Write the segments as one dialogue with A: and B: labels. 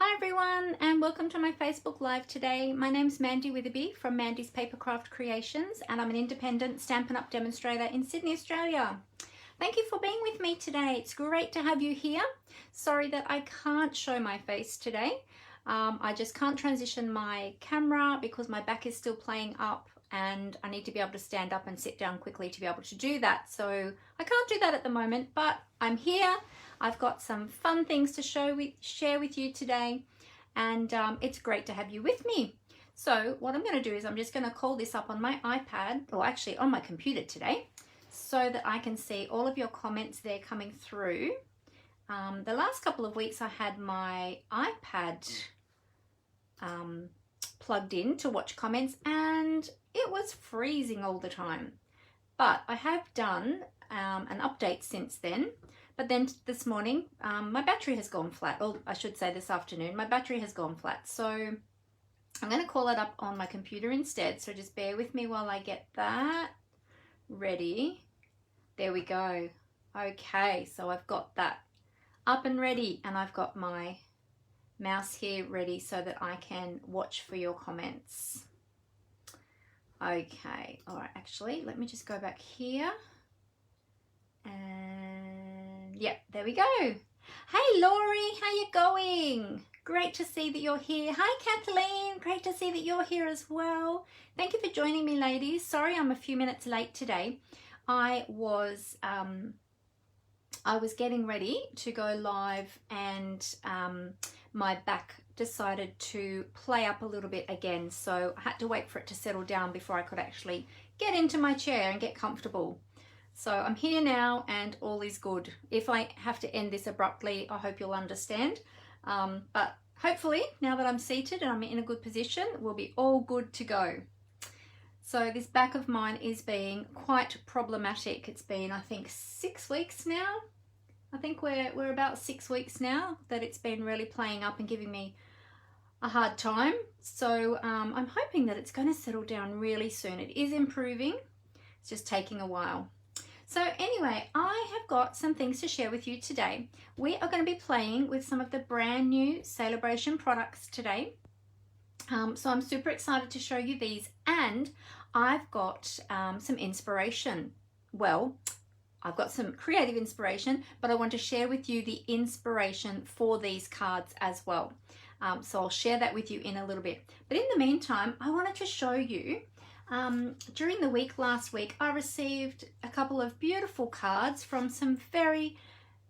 A: Hi everyone, and welcome to my Facebook Live today. My name's Mandy Witherby from Mandy's Papercraft Creations, and I'm an independent Stampin' Up! Demonstrator in Sydney, Australia. Thank you for being with me today. It's great to have you here. Sorry that I can't show my face today. I just can't transition my camera because my back is still playing up and I need to be able to stand up and sit down quickly to be able to do that. So I can't do that at the moment, but I'm here. I've got some fun things to share with you today, and it's great to have you with me. So what I'm going to do is I'm just going to call this up on my iPad, or actually on my computer today, so that I can see all of your comments there coming through. The last couple of weeks I had my iPad plugged in to watch comments, and it was freezing all the time. But I have done an update since then. But then this morning, my battery has gone flat. Or I should say this afternoon, my battery has gone flat. So I'm going to call it up on my computer instead. So just bear with me while I get that ready. There we go. Okay, so I've got that up and ready, and I've got my mouse here ready so that I can watch for your comments. Okay, all right, actually, let me just go back here. And yeah, there we go. Hey Laurie, how you going? Great to see that you're here. Hi Kathleen, great to see that you're here as well. Thank you for joining me, ladies. Sorry I'm a few minutes late today. I was getting ready to go live, and my back decided to play up a little bit again, so I had to wait for it to settle down before I could actually get into my chair and get comfortable. So I'm here now and all is good. If I have to end this abruptly, I hope you'll understand. But hopefully now that I'm seated and I'm in a good position, we'll be all good to go. So this back of mine is being quite problematic. It's been, I think, 6 weeks now. I think we're about 6 weeks now that it's been really playing up and giving me a hard time. So I'm hoping that it's going to settle down really soon. It is improving. It's just taking a while. So anyway, I have got some things to share with you today. We are going to be playing with some of the brand new Sale-A-Bration products today. So I'm super excited to show you these, and I've got some inspiration. Well, I've got some creative inspiration, but I want to share with you the inspiration for these cards as well. So I'll share that with you in a little bit. But in the meantime, I wanted to show you during the week last week, I received a couple of beautiful cards from some very,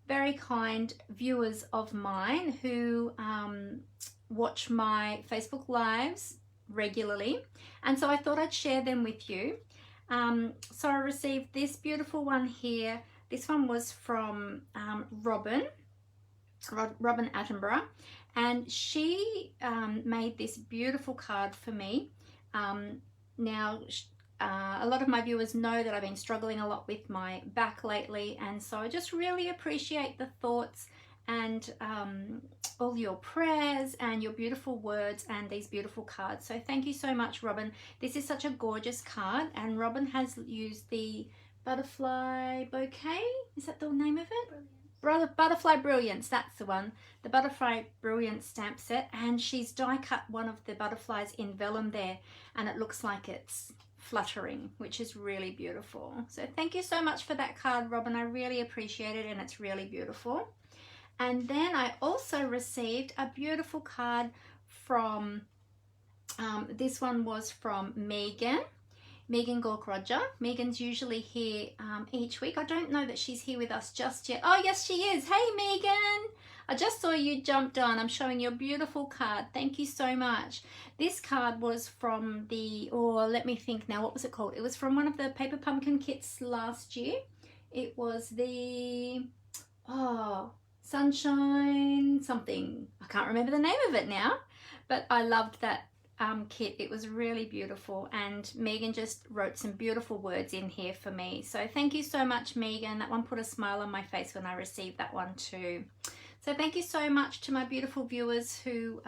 A: very kind viewers of mine who watch my Facebook Lives regularly. And so I thought I'd share them with you. So I received this beautiful one here. This one was from Robin Attenborough, and she made this beautiful card for me. Now, a lot of my viewers know that I've been struggling a lot with my back lately, and so I just really appreciate the thoughts and all your prayers and your beautiful words and these beautiful cards. So thank you so much, Robin. This is such a gorgeous card, and Robin has used the Butterfly Bouquet. Is that the name of it? Butterfly Brilliance, that's the one. The Butterfly Brilliance stamp set, and she's die cut one of the butterflies in vellum there, and it looks like it's fluttering, which is really beautiful. So thank you so much for that card, Robin. I really appreciate it, and it's really beautiful. And then I also received a beautiful card from, this one was from Megan Gork-Roger. Megan's usually here each week. I don't know that she's here with us just yet. Oh, yes, she is. Hey, Megan. I just saw you jumped on. I'm showing you a beautiful card. Thank you so much. This card was from the, let me think now. What was it called? It was from one of the Paper Pumpkin kits last year. It was the, Sunshine something. I can't remember the name of it now, but I loved that kit. It was really beautiful, and Megan just wrote some beautiful words in here for me. So thank you so much, Megan. That one put a smile on my face when I received that one too. So thank you so much to my beautiful viewers who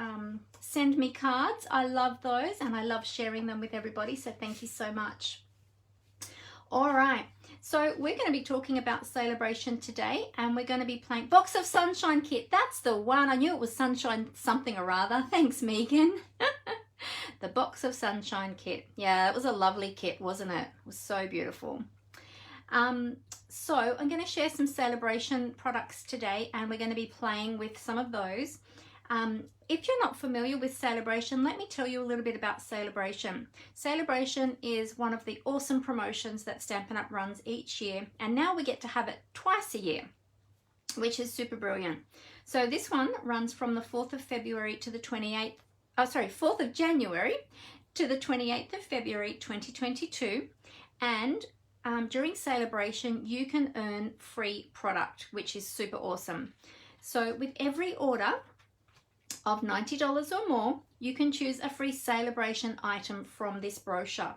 A: send me cards. I love those, and I love sharing them with everybody. So thank you so much. All right. So we're going to be talking about Sale-A-Bration today, and we're going to be playing Box of Sunshine Kit. That's the one. I knew it was Sunshine something or other. Thanks, Megan. The Box of Sunshine Kit. Yeah, it was a lovely kit, wasn't it? It was so beautiful. So I'm going to share some Sale-A-Bration products today, and we're going to be playing with some of those. If you're not familiar with Sale-A-Bration, let me tell you a little bit about Sale-A-Bration. Sale-A-Bration is one of the awesome promotions that Stampin' Up! Runs each year, and now we get to have it twice a year, which is super brilliant. So this one runs from the 4th of February to the 28th, 4th of January to the 28th of February 2022, and during Sale-A-Bration you can earn free product, which is super awesome. So with every order of $90 or more, you can choose a free Sale-A-Bration item from this brochure.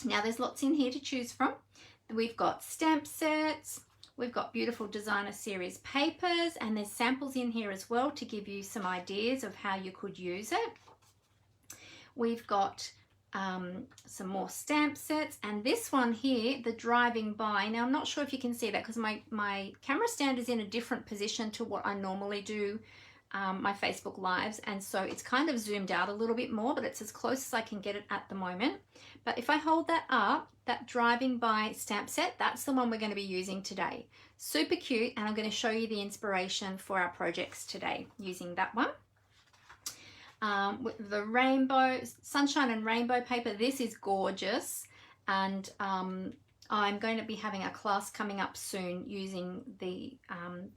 A: Now there's lots in here to choose from. We've got stamp sets, we've got beautiful designer series papers, and there's samples in here as well to give you some ideas of how you could use it. We've got some more stamp sets, and this one here, the driving by. Now I'm not sure if you can see that because my camera stand is in a different position to what I normally do my Facebook lives, and so it's kind of zoomed out a little bit more, but it's as close as I can get it at the moment. But if I hold that up, that driving by stamp set, that's the one we're going to be using today. Super cute, and I'm going to show you the inspiration for our projects today using that one. With the rainbow, sunshine and rainbow paper, this is gorgeous, and I'm going to be having a class coming up soon using the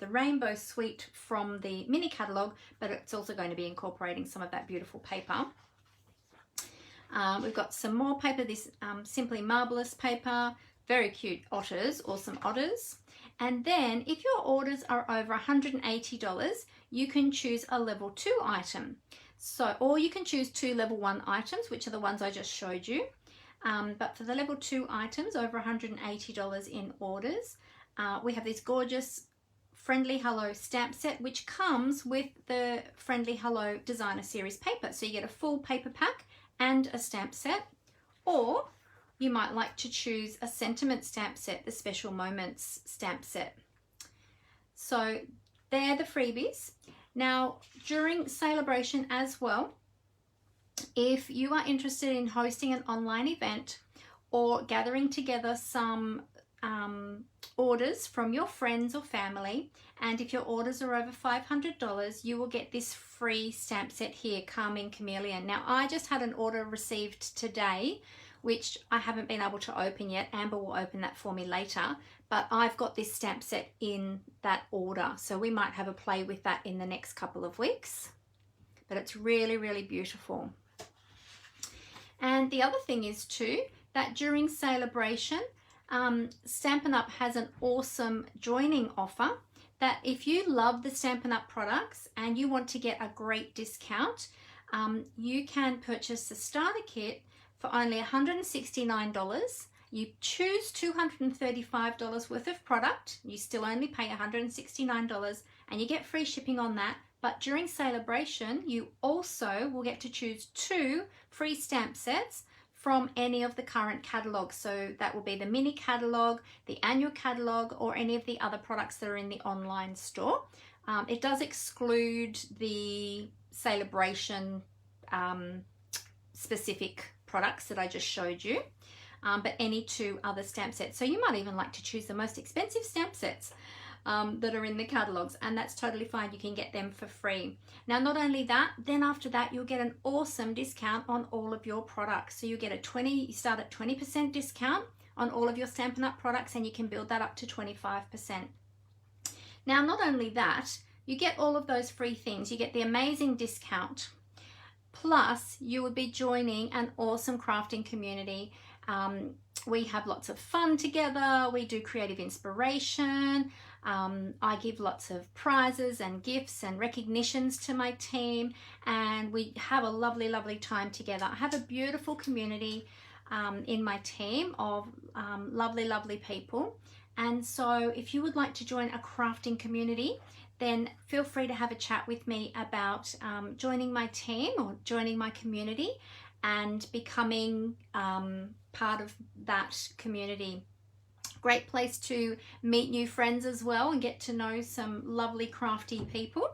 A: rainbow suite from the mini catalogue, but it's also going to be incorporating some of that beautiful paper. We've got some more paper, this Simply Marvelous paper, very cute otters, awesome otters. And then if your orders are over $180, you can choose a level 2 item. So, or you can choose 2 level 1 items, which are the ones I just showed you. But for the level 2 items, over $180 in orders, we have this gorgeous Friendly Hello stamp set, which comes with the Friendly Hello designer series paper. So you get a full paper pack and a stamp set, or you might like to choose a sentiment stamp set, the Special Moments stamp set. So they're the freebies. Now, during Sale-A-Bration as well, if you are interested in hosting an online event or gathering together some orders from your friends or family, and if your orders are over $500, you will get this free stamp set here, Calming Chameleon. Now, I just had an order received today, which I haven't been able to open yet. Amber will open that for me later, but I've got this stamp set in that order, so we might have a play with that in the next couple of weeks. But it's really, really beautiful. And the other thing is too, that during Sale-A-Bration, Stampin' Up! Has an awesome joining offer that if you love the Stampin' Up! Products and you want to get a great discount, you can purchase the starter kit for only $169. You choose $235 worth of product, you still only pay $169, and you get free shipping on that. But during Sale-A-Bration, you also will get to choose 2 free stamp sets from any of the current catalogs. So that will be the mini catalogue, the annual catalogue, or any of the other products that are in the online store. It does exclude the Sale-A-Bration specific products that I just showed you. But any 2 other stamp sets. So you might even like to choose the most expensive stamp sets that are in the catalogs, and that's totally fine. You can get them for free. Now, not only that, then after that, you'll get an awesome discount on all of your products. So you get you start at 20% discount on all of your Stampin' Up! Products, and you can build that up to 25%. Now, not only that, you get all of those free things. You get the amazing discount, plus you will be joining an awesome crafting community. We have lots of fun together. We do creative inspiration. I give lots of prizes and gifts and recognitions to my team, and we have a lovely, lovely time together. I have a beautiful community in my team of lovely, lovely people. And so if you would like to join a crafting community, then feel free to have a chat with me about joining my team or joining my community. and becoming part of that community. Great place to meet new friends as well and get to know some lovely crafty people.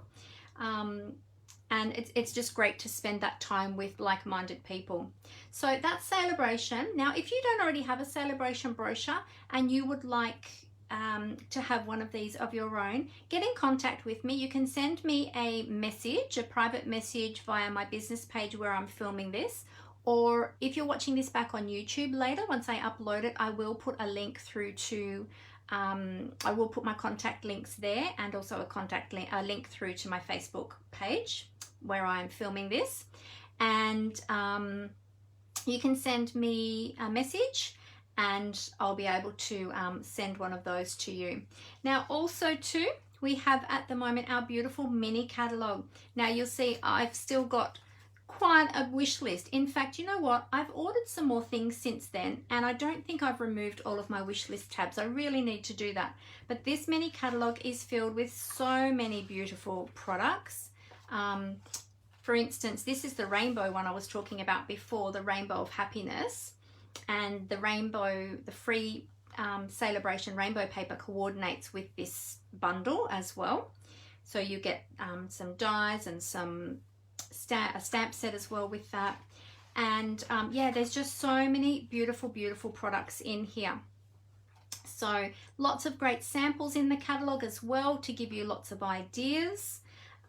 A: And it's just great to spend that time with like-minded people. So that's Sale-A-Bration. Now, if you don't already have a Sale-A-Bration brochure and you would like to have one of these of your own, get in contact with me. You can send me a message, a private message via my business page where I'm filming this, or if you're watching this back on YouTube later, once I upload it, I will put a link through to I will put my contact links there, and also a link through to my Facebook page where I'm filming this. And you can send me a message and I'll be able to send one of those to you. Now also too, we have at the moment our beautiful mini catalogue. Now you'll see I've still got quite a wish list. In fact, you know what? I've ordered some more things since then, and I don't think I've removed all of my wish list tabs. I really need to do that. But this mini catalogue is filled with so many beautiful products. For instance, this is the rainbow one I was talking about before, the Rainbow of Happiness. And the rainbow, the free Sale-A-Bration rainbow paper coordinates with this bundle as well. So you get some dies and some a stamp set as well with that. And yeah, there's just so many beautiful products in here. So lots of great samples in the catalogue as well to give you lots of ideas.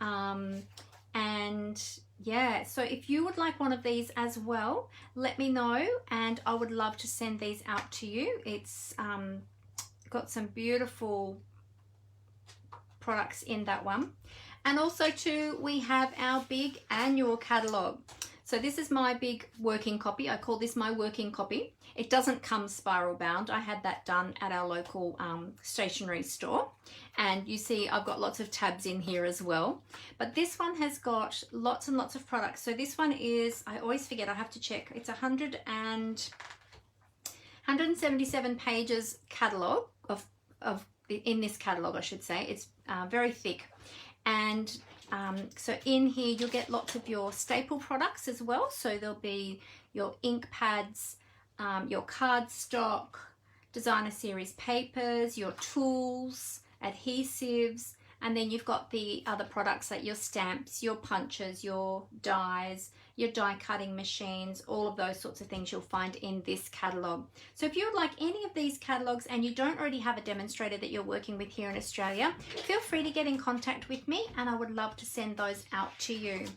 A: And yeah, so if you would like one of these as well, let me know and I would love to send these out to you. It's got some beautiful products in that one. And also too, we have our big annual catalogue. So this is my big working copy. I call this my working copy. It doesn't come spiral bound. I had that done at our local stationery store. And you see I've got lots of tabs in here as well. But this one has got lots and lots of products. So this one is, I always forget, I have to check. It's 177 pages catalogue in this catalogue, I should say. It's very thick. And so in here you'll get lots of your staple products as well. So there'll be your ink pads, your cardstock, designer series papers, your tools, adhesives, and then you've got the other products like your stamps, your punches, your dies, your die cutting machines, all of those sorts of things you'll find in this catalogue. So if you would like any of these catalogues and you don't already have a demonstrator that you're working with here in Australia, feel free to get in contact with me and I would love to send those out to you.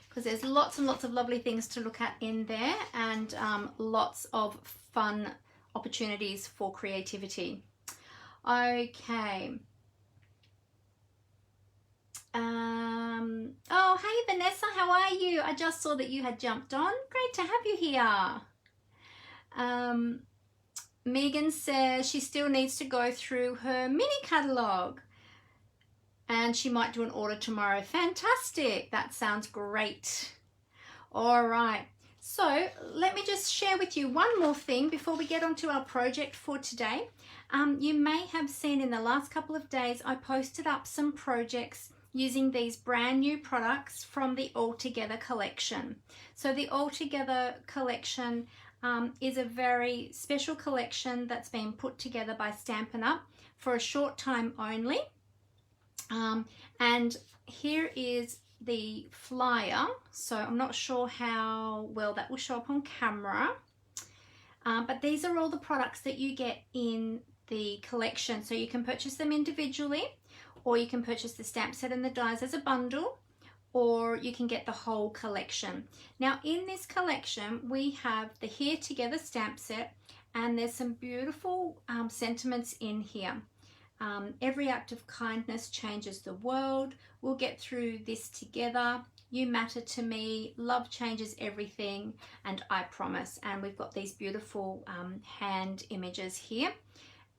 A: Because there's lots and lots of lovely things to look at in there, and lots of fun opportunities for creativity. Okay. Oh, hey Vanessa, how are you? I just saw that you had jumped on. Great to have you here. Megan says she still needs to go through her mini catalogue and she might do an order tomorrow. Fantastic. That sounds great. All right. So let me just share with you one more thing before we get onto our project for today. You may have seen in the last couple of days, I posted up some projects using these brand new products from the All Together collection. So the All Together collection is a very special collection that's been put together by Stampin' Up for a short time only. And here is the flyer. So I'm not sure how well that will show up on camera. But these are all the products that you get in the collection. So you can purchase them individually, or you can purchase the stamp set and the dies as a bundle, or you can get the whole collection. Now in this collection we have the Here Together stamp set, and there's some beautiful sentiments in here. Every act of kindness changes the world. We'll get through this together. You matter to me. Love changes everything, and I promise. And we've got these beautiful hand images here,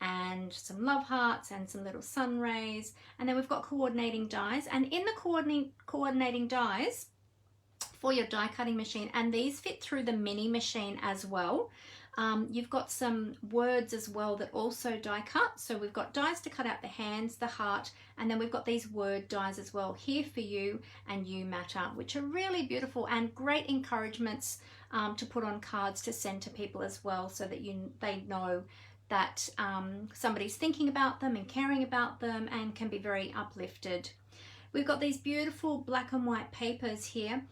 A: and some love hearts and some little sun rays. And then we've got coordinating dies, and in the coordinating dies for your die cutting machine, and these fit through the mini machine as well. You've got some words as well that also die cut. So we've got dies to cut out the hands, the heart, and then we've got these word dies as well, here for you and you matter, which are really beautiful and great encouragements to put on cards to send to people as well, so that they know that somebody's thinking about them and caring about them and can be very uplifted. We've got these beautiful black and white papers here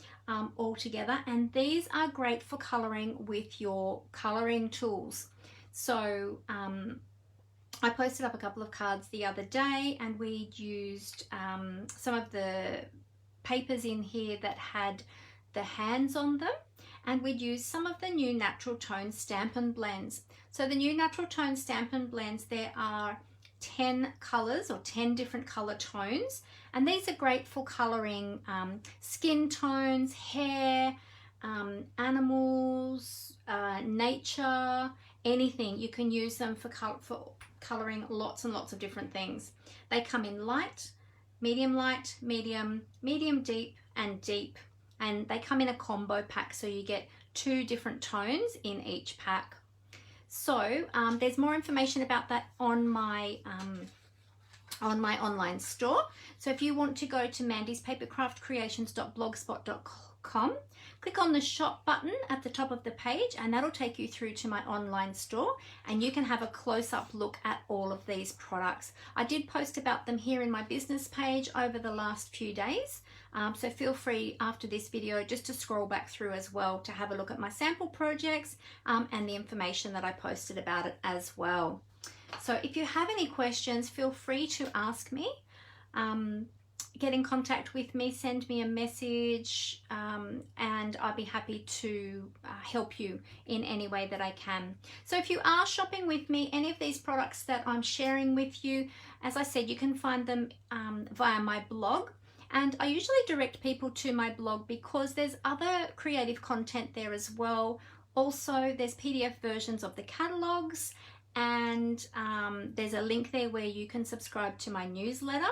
A: all together, and these are great for colouring with your colouring tools. So I posted up a couple of cards the other day, and we used some of the papers in here that had the hands on them, and we'd use some of the new natural tone Stampin blends. So the new natural tone Stampin blends, there are 10 colours or 10 different colour tones, and these are great for colouring skin tones, hair, animals, nature, anything. You can use them for colouring lots and lots of different things. They come in light, medium, medium deep, and deep, and they come in a combo pack, so you get 2 different tones in each pack. So there's more information about that on my online store. So if you want to go to mandyspapercraftcreations.blogspot.com, click on the shop button at the top of the page, and that'll take you through to my online store, and you can have a close-up look at all of these products. I did post about them here in my business page over the last few days, so feel free after this video just to scroll back through as well to have a look at my sample projects and the information that I posted about it as well. So if you have any questions, feel free to ask me. Get in contact with me, send me a message, and I'll be happy to help you in any way that I can. So if you are shopping with me, any of these products that I'm sharing with you, as I said, you can find them via my blog. And I usually direct people to my blog because there's other creative content there as well. Also, there's PDF versions of the catalogs, and there's a link there where you can subscribe to my newsletter.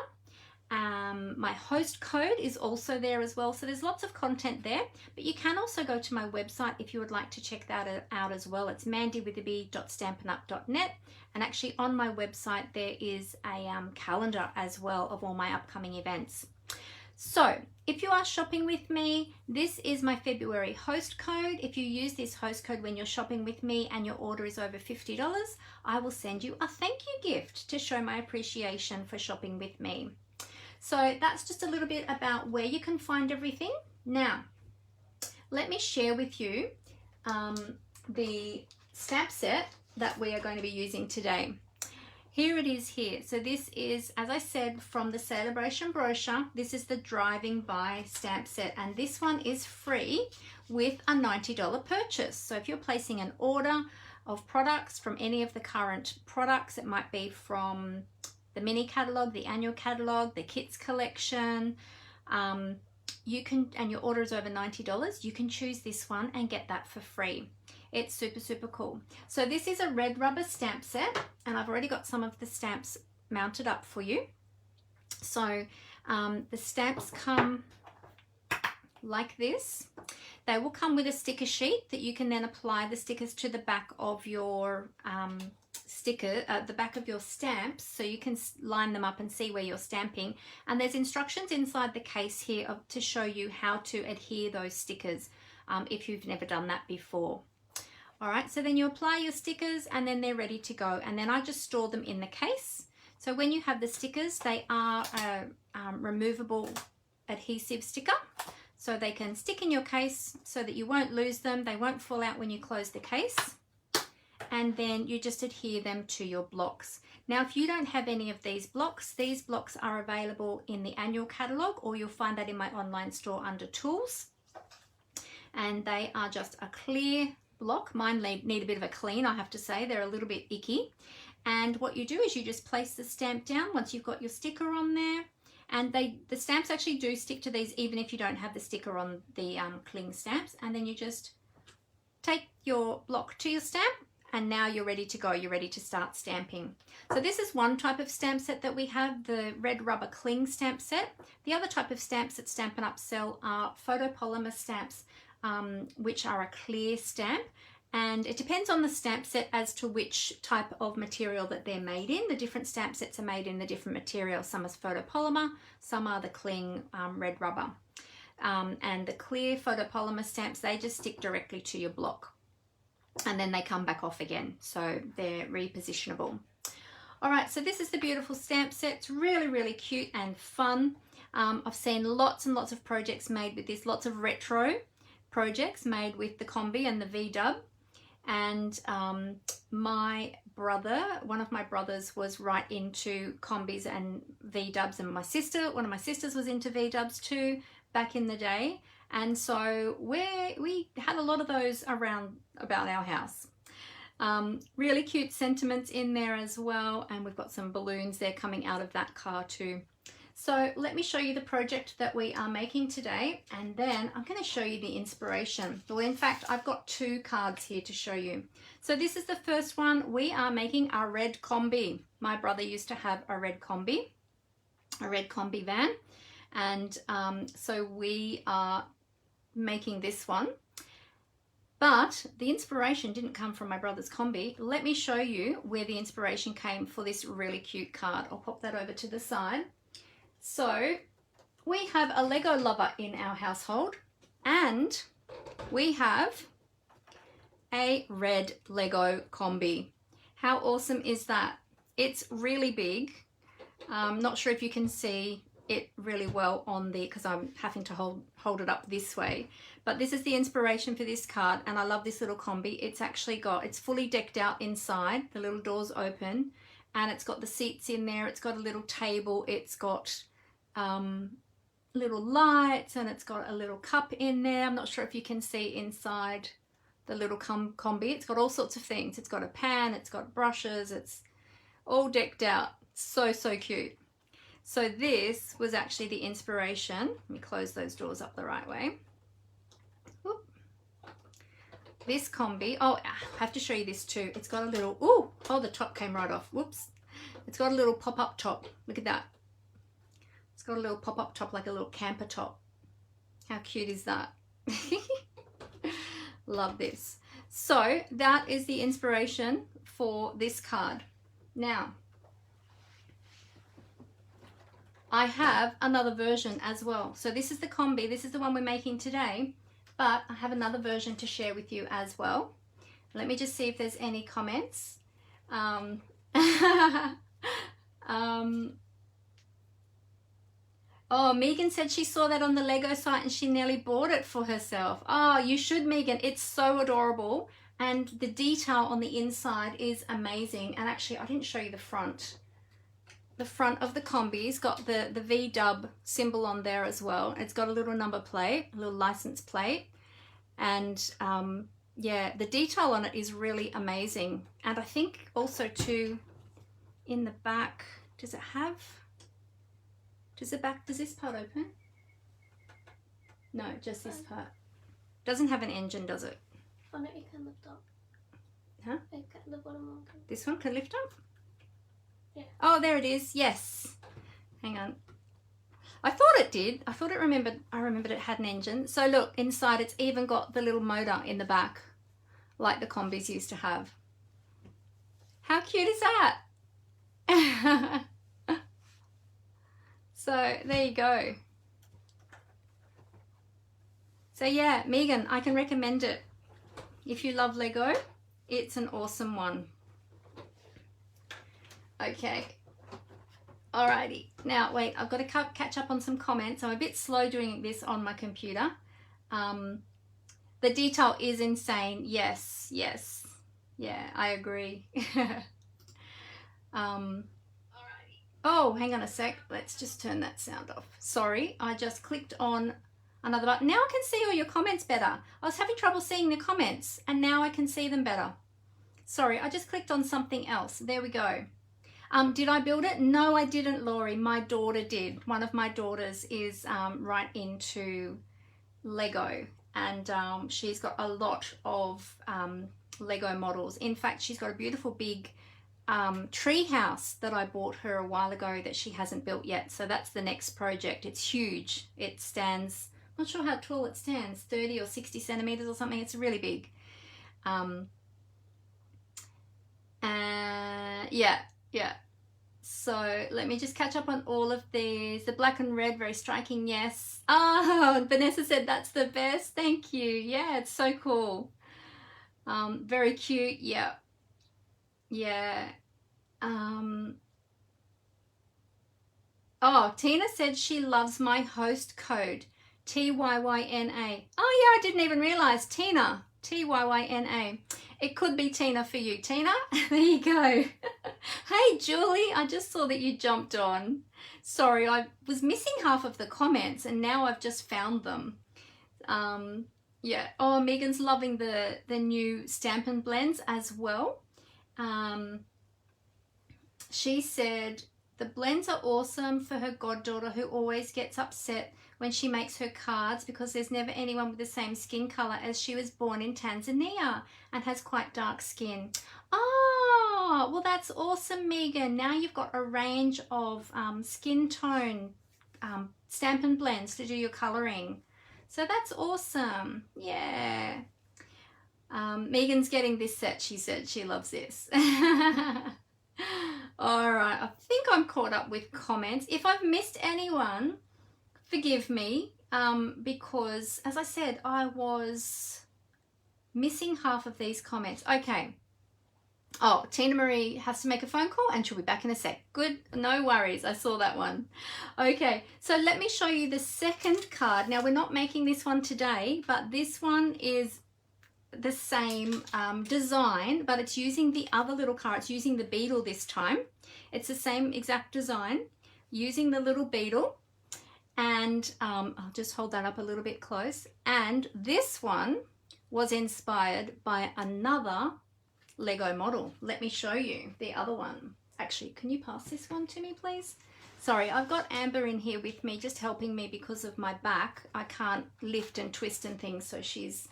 A: My host code is also there as well, so there's lots of content there, but you can also go to my website if you would like to check that out as well. It's mandywitherby.stampinup.net, and actually on my website there is a calendar as well of all my upcoming events. So if you are shopping with me, this is my February host code. If you use this host code when you're shopping with me and your order is over $50, I will send you a thank you gift to show my appreciation for shopping with me. So that's just a little bit about where you can find everything. Now, let me share with you the stamp set that we are going to be using today. Here it is here. So this is, as I said, from the Sale-A-Bration brochure. This is the Driving By stamp set, and this one is free with a $90 purchase. So if you're placing an order of products from any of the current products, it might be from the mini catalog, the annual catalog, the kits collection, you can, and your order is over $90, you can choose this one and get that for free. It's super, super cool. So this is a red rubber stamp set, and I've already got some of the stamps mounted up for you. So the stamps come like this. They will come with a sticker sheet that you can then apply the stickers to the back of your the back of your stamps, so you can line them up and see where you're stamping. And there's instructions inside the case here to show you how to adhere those stickers if you've never done that before. All right, so then you apply your stickers and then they're ready to go. And then I just store them in the case. So when you have the stickers, they are a removable adhesive sticker. So they can stick in your case so that you won't lose them. They won't fall out when you close the case. And then you just adhere them to your blocks. Now, if you don't have any of these blocks are available in the annual catalogue, or you'll find that in my online store under tools. And they are just a clear block. Mine need a bit of a clean, I have to say. They're a little bit icky. And what you do is you just place the stamp down once you've got your sticker on there. And the stamps actually do stick to these even if you don't have the sticker on the cling stamps. And then you just take your block to your stamp, and now you're ready to go. You're ready to start stamping. So this is one type of stamp set that we have, the red rubber cling stamp set. The other type of stamps that Stampin' Up! Sell are photopolymer stamps, which are a clear stamp. And it depends on the stamp set as to which type of material that they're made in. The different stamp sets are made in the different materials. Some are photopolymer, some are the cling red rubber. And the clear photopolymer stamps, they just stick directly to your block and then they come back off again. So they're repositionable. All right, so this is the beautiful stamp set. It's really, really cute and fun. I've seen lots and lots of projects made with this, lots of retro projects made with the Kombi and the VW. And my brother, one of my brothers was right into Kombis and VWs, and one of my sisters was into VWs too back in the day. And so we had a lot of those around about our house. Really cute sentiments in there as well, and we've got some balloons there coming out of that car too. So let me show you the project that we are making today, and then I'm going to show you the inspiration. Well, in fact, I've got 2 cards here to show you. So this is the first one. We are making our red Kombi. My brother used to have a red Kombi van, and so we are making this one. But the inspiration didn't come from my brother's Kombi. Let me show you where the inspiration came for this really cute card. I'll pop that over to the side. So we have a Lego lover in our household, and we have a red Lego Kombi. How awesome is that? It's really big. I'm not sure if you can see it really well on the, because I'm having to hold it up this way, but this is the inspiration for this card, and I love this little Kombi. It's fully decked out inside, the little doors open, and it's got the seats in there, it's got a little table, it's got little lights, and it's got a little cup in there. I'm not sure if you can see inside the little Kombi. It's got all sorts of things. It's got a pan, it's got brushes, it's all decked out. So cute. So this was actually the inspiration. Let me close those doors up the right way. Whoop. This Kombi, oh, I have to show you this too. It's got a little, oh, the top came right off. Whoops. It's got a little pop-up top. Look at that. It's got a little pop-up top, like a little camper top. How cute is that? Love this. So that is the inspiration for this card. Now, I have another version as well. So this is the Kombi. This is the one we're making today, but I have another version to share with you as well. Let me just see if there's any comments. Oh, Megan said she saw that on the Lego site and she nearly bought it for herself. Oh, you should, Megan. It's so adorable. And the detail on the inside is amazing. And actually, I didn't show you the front. The front of the Kombi's got the VW symbol on there as well. It's got a little number plate, a little license plate. And yeah, the detail on it is really amazing. And I think also too, in the back, does this part open? No, just this part. Doesn't have an engine, does it?
B: On it you can lift up.
A: Huh?
B: The bottom one can.
A: This one can lift up?
B: Yeah.
A: Oh, there it is. Yes. Hang on. I thought it did. I remembered it had an engine. So look, inside it's even got the little motor in the back, like the Kombis used to have. How cute is that? So there you go. So yeah, Megan, I can recommend it. If you love Lego, it's an awesome one. Okay. Alrighty. Now, wait, I've got to catch up on some comments. I'm a bit slow doing this on my computer. The detail is insane. Yes. Yeah, I agree. Oh, hang on a sec. Let's just turn that sound off. Sorry, I just clicked on another button. Now I can see all your comments better. I was having trouble seeing the comments, and now I can see them better. Sorry, I just clicked on something else. There we go. Did I build it? No, I didn't, Laurie. My daughter did. One of my daughters is right into Lego, and she's got a lot of Lego models. In fact, she's got a beautiful big tree house that I bought her a while ago that she hasn't built yet. So that's the next project. It's huge. It stands, I'm not sure how tall it stands, 30 or 60 centimeters or something. It's really big. Yeah. So let me just catch up on all of these. The black and red, very striking, yes. Oh, Vanessa said that's the best. Thank you. Yeah, it's so cool. Very cute. Yeah. Oh, Tina said she loves my host code, TYYNA. Oh yeah, I didn't even realize. Tina, TYYNA. It could be Tina for you. Tina, there you go. Hey Julie, I just saw that you jumped on. Sorry, I was missing half of the comments and now I've just found them. Yeah. Oh, Megan's loving the new Stampin' blends as well. She said the blends are awesome for her goddaughter who always gets upset when she makes her cards because there's never anyone with the same skin color, as she was born in Tanzania and has quite dark skin. Oh, well that's awesome, Megan. Now you've got a range of skin tone Stampin' blends to do your coloring. So that's awesome. Yeah. Megan's getting this set. She said she loves this. All right, I think I'm caught up with comments. If I've missed anyone, forgive me, because as I said, I was missing half of these comments. Okay. Oh, Tina Marie has to make a phone call and she'll be back in a sec. Good, no worries. I saw that one. Okay, so let me show you the second card. Now, we're not making this one today, but this one is the same design, but it's using the other little card. It's using the beetle this time. It's the same exact design, using the little beetle. And I'll just hold that up a little bit close. And this one was inspired by another Lego model. Let me show you the other one. Actually, can you pass this one to me, please? Sorry, I've got Amber in here with me, just helping me because of my back. I can't lift and twist and things, so she's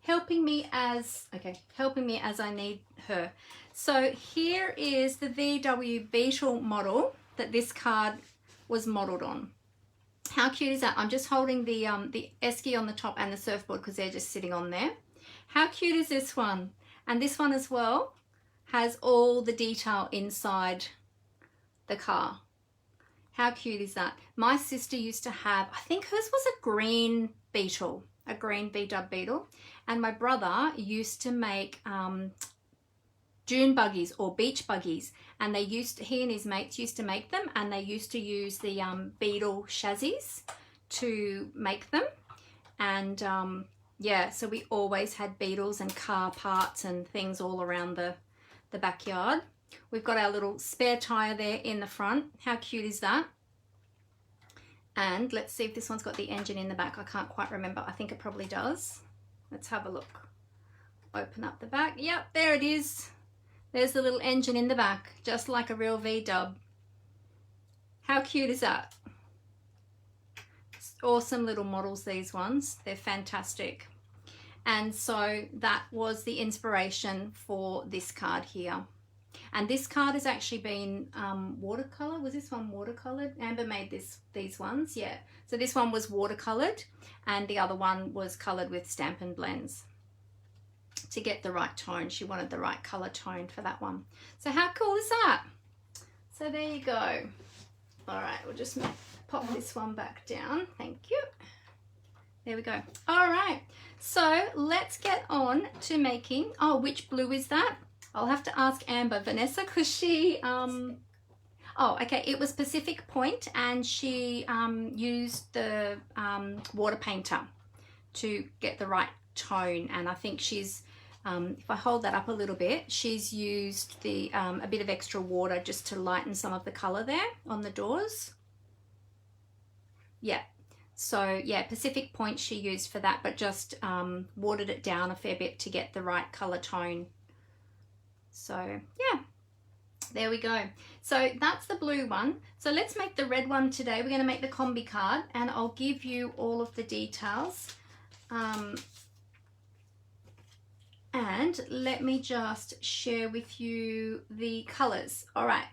A: helping me as I need her. So here is the VW Beetle model that this card was modeled on. How cute is that? I'm just holding the esky on the top and the surfboard because they're just sitting on there. How cute is this one? And this one as well has all the detail inside the car. How cute is that? My sister used to have, I think hers was a green Beetle, a green VW Beetle. And my brother used to make dune buggies or beach buggies, and he and his mates used to make them, and they used to use the Beetle chassis to make them. And yeah, so we always had Beetles and car parts and things all around the backyard. We've got our little spare tire there in the front. How cute is that? And let's see if this one's got the engine in the back. I can't quite remember. I think it probably does. Let's have a look. Open up the back. Yep, there it is. There's the little engine in the back, just like a real VW. How cute is that? Awesome little models, these ones. They're fantastic. And so that was the inspiration for this card here. And this card has actually been watercolor. Was this one watercolored? Amber made these ones, yeah. So this one was watercolored and the other one was colored with Stampin' blends to get the right tone. She wanted the right color tone for that one. So how cool is that? So there you go. All right, we'll just pop this one back down. Thank you. There we go. All right, so let's get on to making, oh, which blue is that? I'll have to ask Amber. Vanessa, because she, oh, okay, it was Pacific Point, and she used the water painter to get the right tone. And I think she's, if I hold that up a little bit, she's used the a bit of extra water just to lighten some of the color there on the doors. Yeah, so yeah, Pacific Point she used for that, but just watered it down a fair bit to get the right color tone. So yeah, there we go. So that's the blue one. So let's make the red one today. We're going to make the Kombi card, and I'll give you all of the details. And let me just share with you the colors. All right.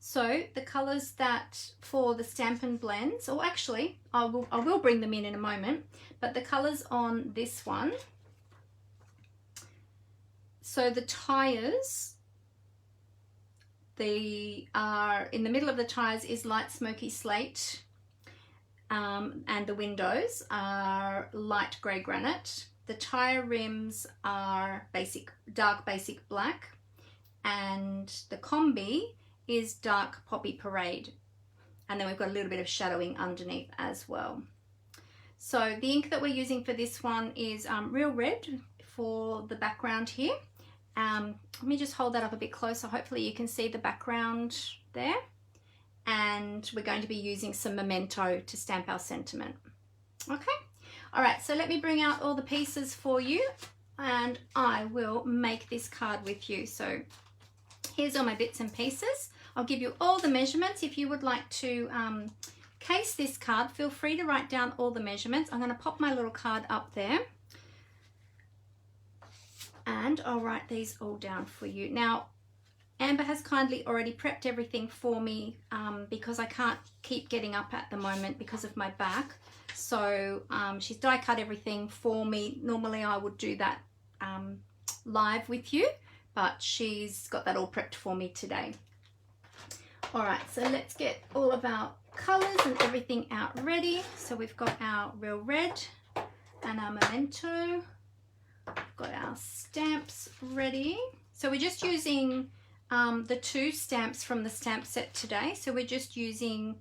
A: So the colors that for the Stampin' blends, or actually I will bring them in a moment, but the colors on this one So the tires, are in the middle of the tires is light smoky slate, and the windows are light grey granite. The tire rims are dark basic black, and the Kombi is dark poppy parade, and then we've got a little bit of shadowing underneath as well. So the ink that we're using for this one is Real Red for the background here. Let me just hold that up a bit closer. Hopefully you can see the background there. And we're going to be using some Memento to stamp our sentiment. Okay, all right, so let me bring out all the pieces for you and I will make this card with you. So here's all my bits and pieces. I'll give you all the measurements. If you would like to case this card, feel free to write down all the measurements. I'm going to pop my little card up there and I'll write these all down for you. Now, Amber has kindly already prepped everything for me because I can't keep getting up at the moment because of my back. So she's die cut everything for me. Normally I would do that live with you, but she's got that all prepped for me today. All right, so let's get all of our colors and everything out ready. So we've got our Real Red and our Memento. We've got our stamps ready. So we're just using the 2 stamps from the stamp set today. So we're just using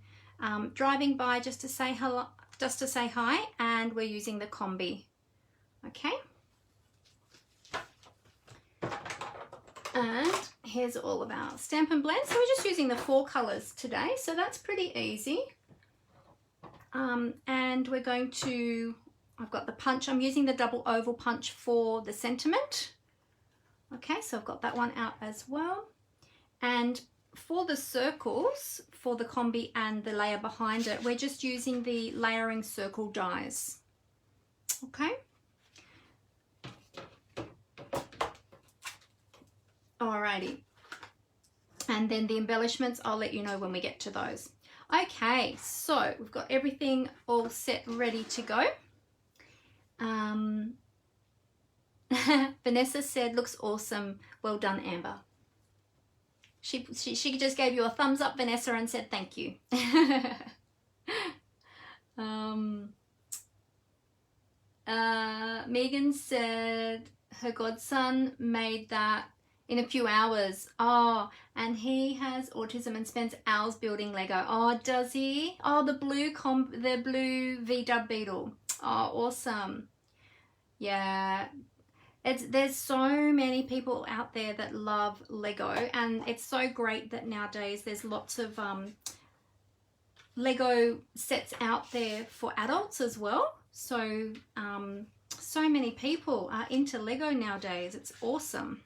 A: Driving By just to say hello, just to say hi, and we're using the Kombi. Okay. And here's all of our Stampin' Blends. So we're just using the 4 colors today. So that's pretty easy. And we're going to, I've got the punch. I'm using the double oval punch for the sentiment. Okay, so I've got that one out as well. And for the circles, for the Kombi and the layer behind it, we're just using the layering circle dies. Okay. Alrighty. And then the embellishments, I'll let you know when we get to those. Okay, so we've got everything all set, ready to go. Vanessa said, looks awesome. Well done, Amber. She just gave you a thumbs up, Vanessa, and said thank you. Megan said her godson made that in a few hours. Oh, and he has autism and spends hours building Lego. Oh, does he? Oh, the blue VW Beetle. Oh, awesome. Yeah. There's so many people out there that love Lego, and it's so great that nowadays there's lots of Lego sets out there for adults as well. So so many people are into Lego nowadays. It's awesome.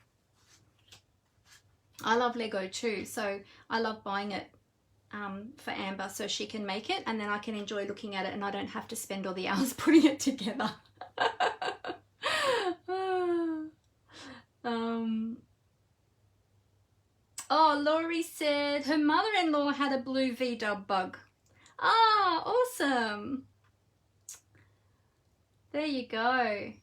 A: I love Lego too, so I love buying it for Amber so she can make it, and then I can enjoy looking at it and I don't have to spend all the hours putting it together. Oh, Laurie said her mother-in-law had a blue VW bug. Ah, awesome. There you go.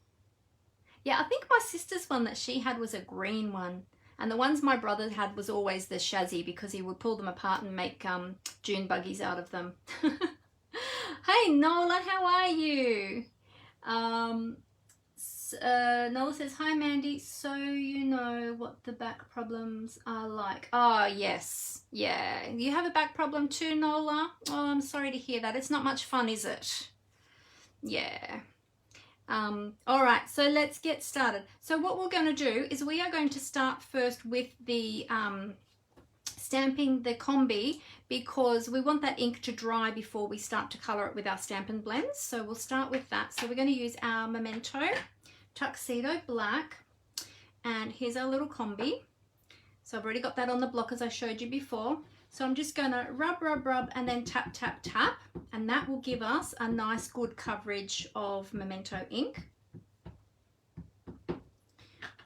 A: Yeah, I think my sister's one that she had was a green one. And the ones my brother had was always the chassis because he would pull them apart and make dune buggies out of them. Hey, Nola, how are you? Nola says, hi, Mandy. So you know what the back problems are like. Oh, yes. Yeah. You have a back problem too, Nola? Oh, I'm sorry to hear that. It's not much fun, is it? Yeah. All right, so let's get started. So what we're going to do is we are going to start first with the stamping the Kombi, because we want that ink to dry before we start to colour it with our Stampin' Blends. So we'll start with that. So we're going to use our Memento Tuxedo Black, and here's our little Kombi. So I've already got that on the block as I showed you before. So I'm just going to rub, rub, rub, and then tap, tap, tap, and that will give us a nice good coverage of Memento ink.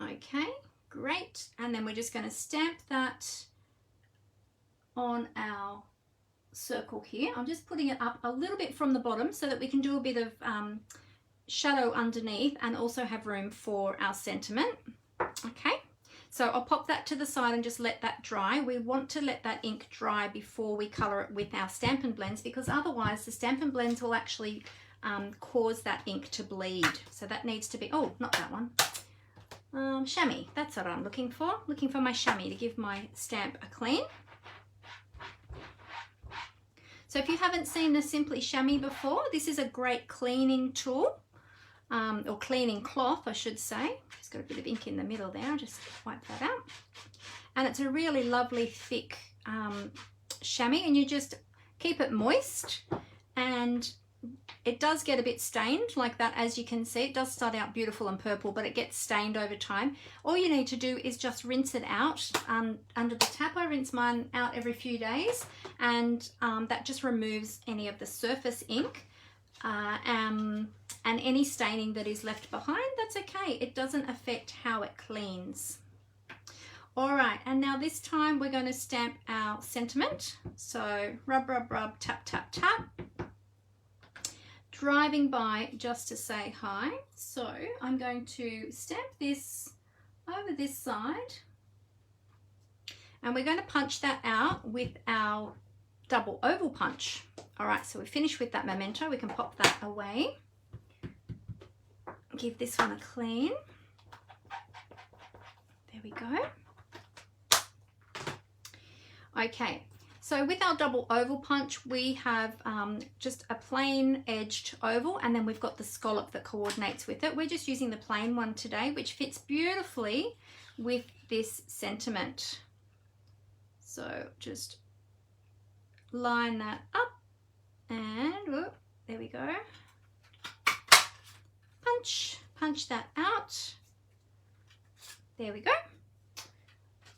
A: Okay, great. And then we're just going to stamp that on our circle here. I'm just putting it up a little bit from the bottom so that we can do a bit of shadow underneath and also have room for our sentiment. Okay. So I'll pop that to the side and just let that dry. We want to let that ink dry before we colour it with our Stampin' Blends, because otherwise the Stampin' Blends will actually cause that ink to bleed. So that needs to be, oh, not that one. Chamois, that's what I'm looking for. Looking for my chamois to give my stamp a clean. So if you haven't seen the Simply Chamois before, this is a great cleaning tool, or cleaning cloth, I should say. Just got a bit of ink in the middle there, I'll just wipe that out. And it's a really lovely thick chamois, and you just keep it moist, and it does get a bit stained like that. As you can see, it does start out beautiful and purple, but it gets stained over time. All you need to do is just rinse it out under the tap. I rinse mine out every few days, and that just removes any of the surface ink and any staining that is left behind. That's okay. It doesn't affect how it cleans. All right, and now this time we're going to stamp our sentiment. So rub, rub, rub, tap, tap, tap. Driving by just to say hi. So I'm going to stamp this over this side, and we're going to punch that out with our double oval punch. All right, so we finished with that memento. We can pop that away. Give this one a clean. There we go. Okay. So with our double oval punch, we have just a plain edged oval, and then we've got the scallop that coordinates with it. We're just using the plain one today, which fits beautifully with this sentiment. So just line that up, and whoop, there we go. Punch that out. There we go.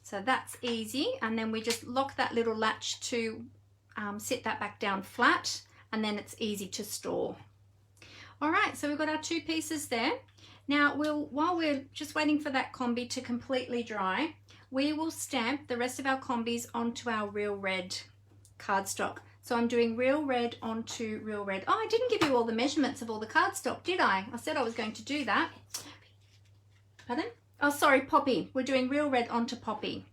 A: So that's easy, and then we just lock that little latch to sit that back down flat, and then it's easy to store. All right, so we've got our two pieces there. Now while we're just waiting for that combi to completely dry, we will stamp the rest of our combis onto our real red cardstock. So I'm doing real red onto real red. Oh, I didn't give you all the measurements of all the cardstock, did I? I said I was going to do that. Pardon? Oh, sorry, poppy. We're doing real red onto poppy.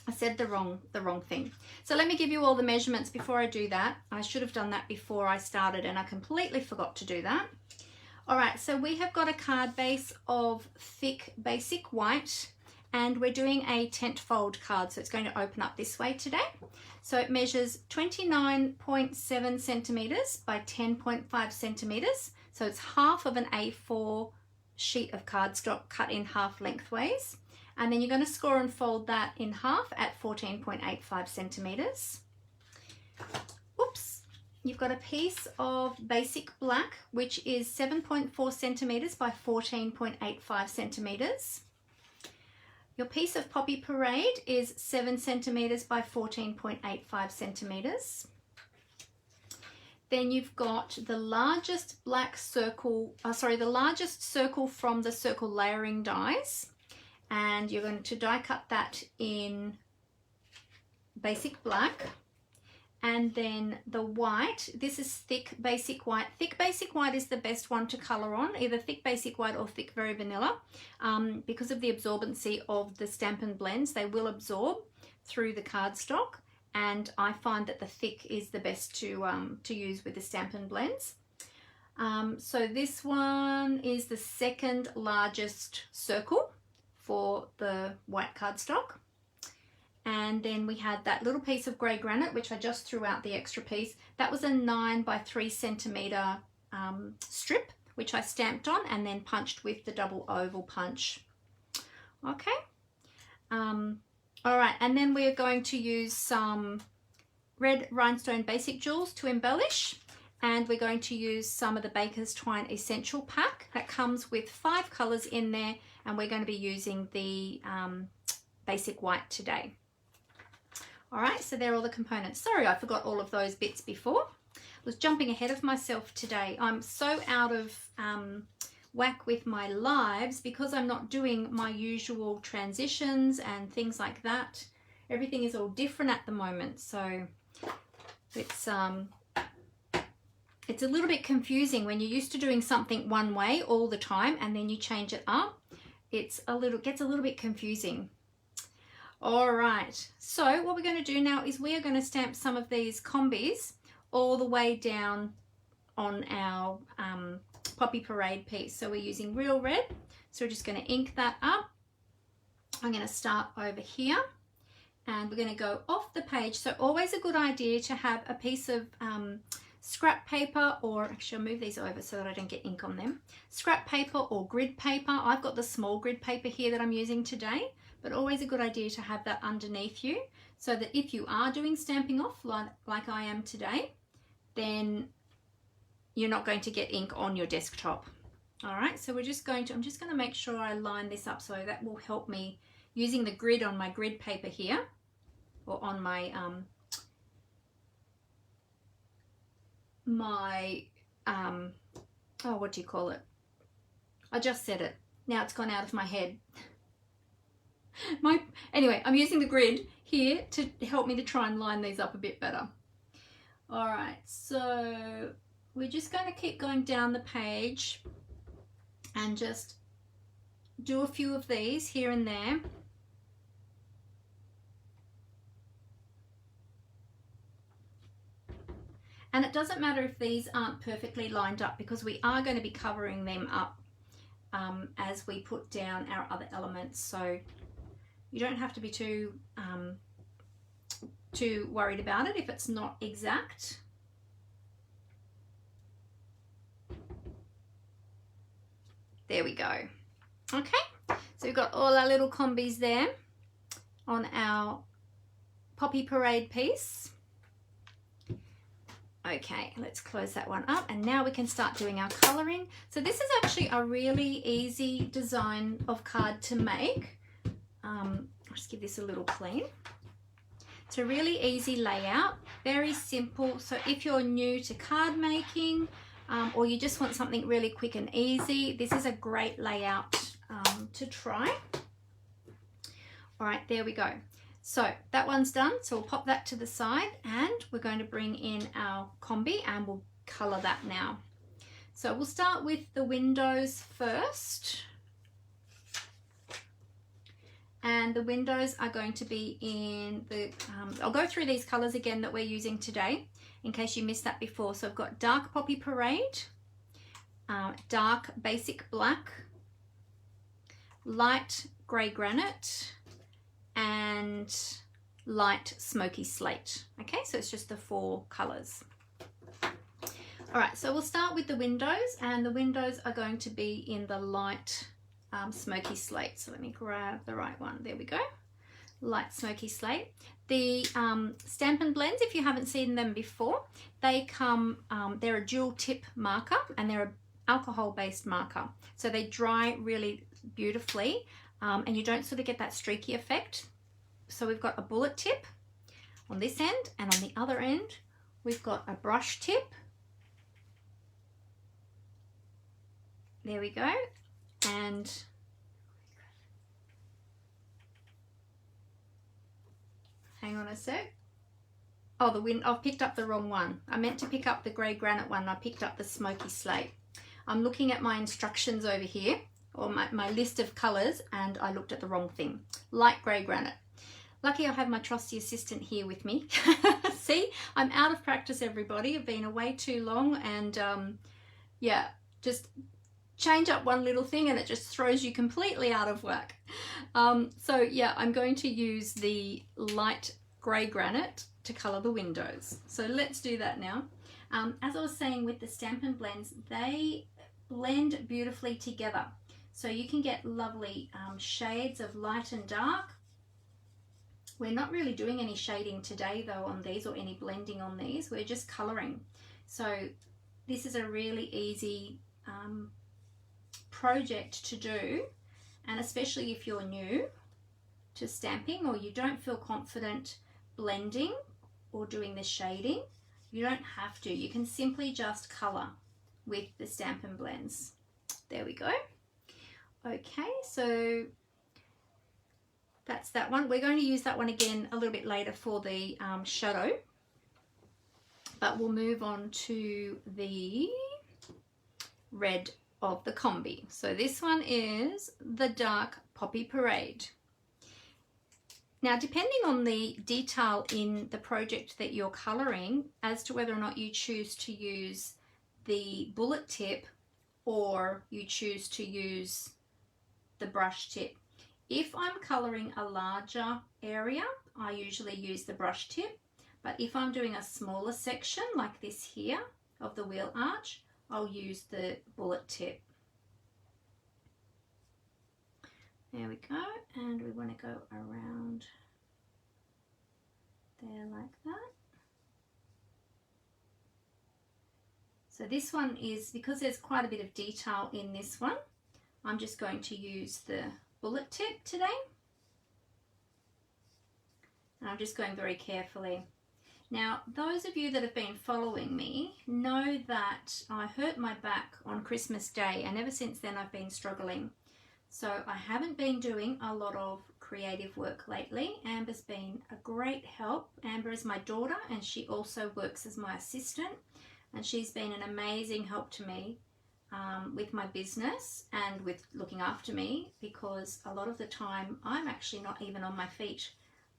A: I said the wrong thing. So let me give you all the measurements before I do that. I should have done that before I started, and I completely forgot to do that. All right, so we have got a card base of thick basic white, and we're doing a tent fold card, so it's going to open up this way today. So it measures 29.7 centimeters by 10.5 centimeters. So it's half of an A4 sheet of cardstock cut in half lengthways, and then you're going to score and fold that in half at 14.85 centimeters. Oops, you've got a piece of basic black, which is 7.4 centimeters by 14.85 centimeters. Your piece of Poppy Parade is 7 centimeters by 14.85 centimeters. Then you've got the largest black circle, the largest circle from the circle layering dies, and you're going to die cut that in basic black. And then the white, this is thick basic white. Thick basic white is the best one to colour on, either thick basic white or thick very vanilla, because of the absorbency of the Stampin' Blends. They will absorb through the cardstock, and I find that the thick is the best to use with the Stampin' Blends. So this one is the second largest circle for the white cardstock. And then we had that little piece of grey granite, which I just threw out the extra piece. That was a 9 by 3 centimeter strip, which I stamped on and then punched with the double oval punch. Okay. All right, and then we're going to use some red rhinestone basic jewels to embellish, and we're going to use some of the Baker's Twine Essential Pack that comes with 5 colours in there, and we're going to be using the basic white today. All right, so they're all the components. Sorry, I forgot all of those bits before. I was jumping ahead of myself today. I'm so out of whack with my lives because I'm not doing my usual transitions and things like that. Everything is all different at the moment, so it's a little bit confusing when you're used to doing something one way all the time and then you change it up. Gets a little bit confusing. All right, so what we're going to do now is we are going to stamp some of these combis all the way down on our Poppy Parade piece. So we're using Real Red, so we're just going to ink that up. I'm going to start over here and we're going to go off the page. So always a good idea to have a piece of scrap paper, or actually I'll move these over so that I don't get ink on them. Scrap paper or grid paper. I've got the small grid paper here that I'm using today, but always a good idea to have that underneath you so that if you are doing stamping off like I am today, then you're not going to get ink on your desktop. All right, so I'm just going to make sure I line this up, so that will help me using the grid on my grid paper here, or on my oh, what do you call it? I just said it. Now it's gone out of my head. Anyway, I'm using the grid here to help me to try and line these up a bit better. All right, so we're just going to keep going down the page and just do a few of these here and there. And it doesn't matter if these aren't perfectly lined up, because we are going to be covering them up as we put down our other elements. So you don't have to be too worried about it if it's not exact. There we go. Okay, so we've got all our little combis there on our Poppy Parade piece. Okay, let's close that one up, and now we can start doing our colouring. So this is actually a really easy design of card to make. I'll just give this a little clean. It's a really easy layout, very simple. So if you're new to card making, or you just want something really quick and easy, this is a great layout to try. All right, there we go. So that one's done, so we'll pop that to the side, and we're going to bring in our combi and we'll colour that now. So we'll start with the windows first. And the windows are going to be in the, I'll go through these colours again that we're using today in case you missed that before. So I've got dark Poppy Parade, dark Basic Black, light Grey Granite, and light Smoky Slate. Okay, so it's just the 4 colours. All right, so we'll start with the windows, and the windows are going to be in the light Smoky Slate. So let me grab the right one. There we go. Light Smoky Slate. The Stampin' Blends, if you haven't seen them before, they come, they're a dual tip marker and they're an alcohol-based marker. So they dry really beautifully, and you don't sort of get that streaky effect. So we've got a bullet tip on this end, and on the other end we've got a brush tip. There we go. And hang on a sec. Oh, I've picked up the wrong one. I meant to pick up the Grey Granite one. I picked up the Smoky Slate. I'm looking at my instructions over here, or my list of colours, and I looked at the wrong thing. Light Grey Granite. Lucky I have my trusty assistant here with me. See, I'm out of practice, everybody. I've been away too long, and yeah, just change up one little thing and it just throws you completely out of whack. So yeah, I'm going to use the light Grey Granite to colour the windows. So let's do that now. As I was saying with the Stampin' Blends, they blend beautifully together. So you can get lovely shades of light and dark. We're not really doing any shading today though on these, or any blending on these. We're just colouring. So this is a really easy project to do, and especially if you're new to stamping or you don't feel confident blending or doing the shading, you don't have to. You can simply just colour with the Stampin' Blends. There we go. Okay, so that's that one. We're going to use that one again a little bit later for the shadow, but we'll move on to the red of the combi. So this one is the dark Poppy Parade. Now, depending on the detail in the project that you're colouring as to whether or not you choose to use the bullet tip or you choose to use the brush tip. If I'm colouring a larger area, I usually use the brush tip, but if I'm doing a smaller section like this here of the wheel arch, I'll use the bullet tip. There we go, and we want to go around there like that. So this one is, because there's quite a bit of detail in this one, I'm just going to use the bullet tip today. And I'm just going very carefully. Now, those of you that have been following me know that I hurt my back on Christmas Day, and ever since then I've been struggling. So I haven't been doing a lot of creative work lately. Amber's been a great help. Amber is my daughter and she also works as my assistant, and she's been an amazing help to me with my business and with looking after me, because a lot of the time I'm actually not even on my feet.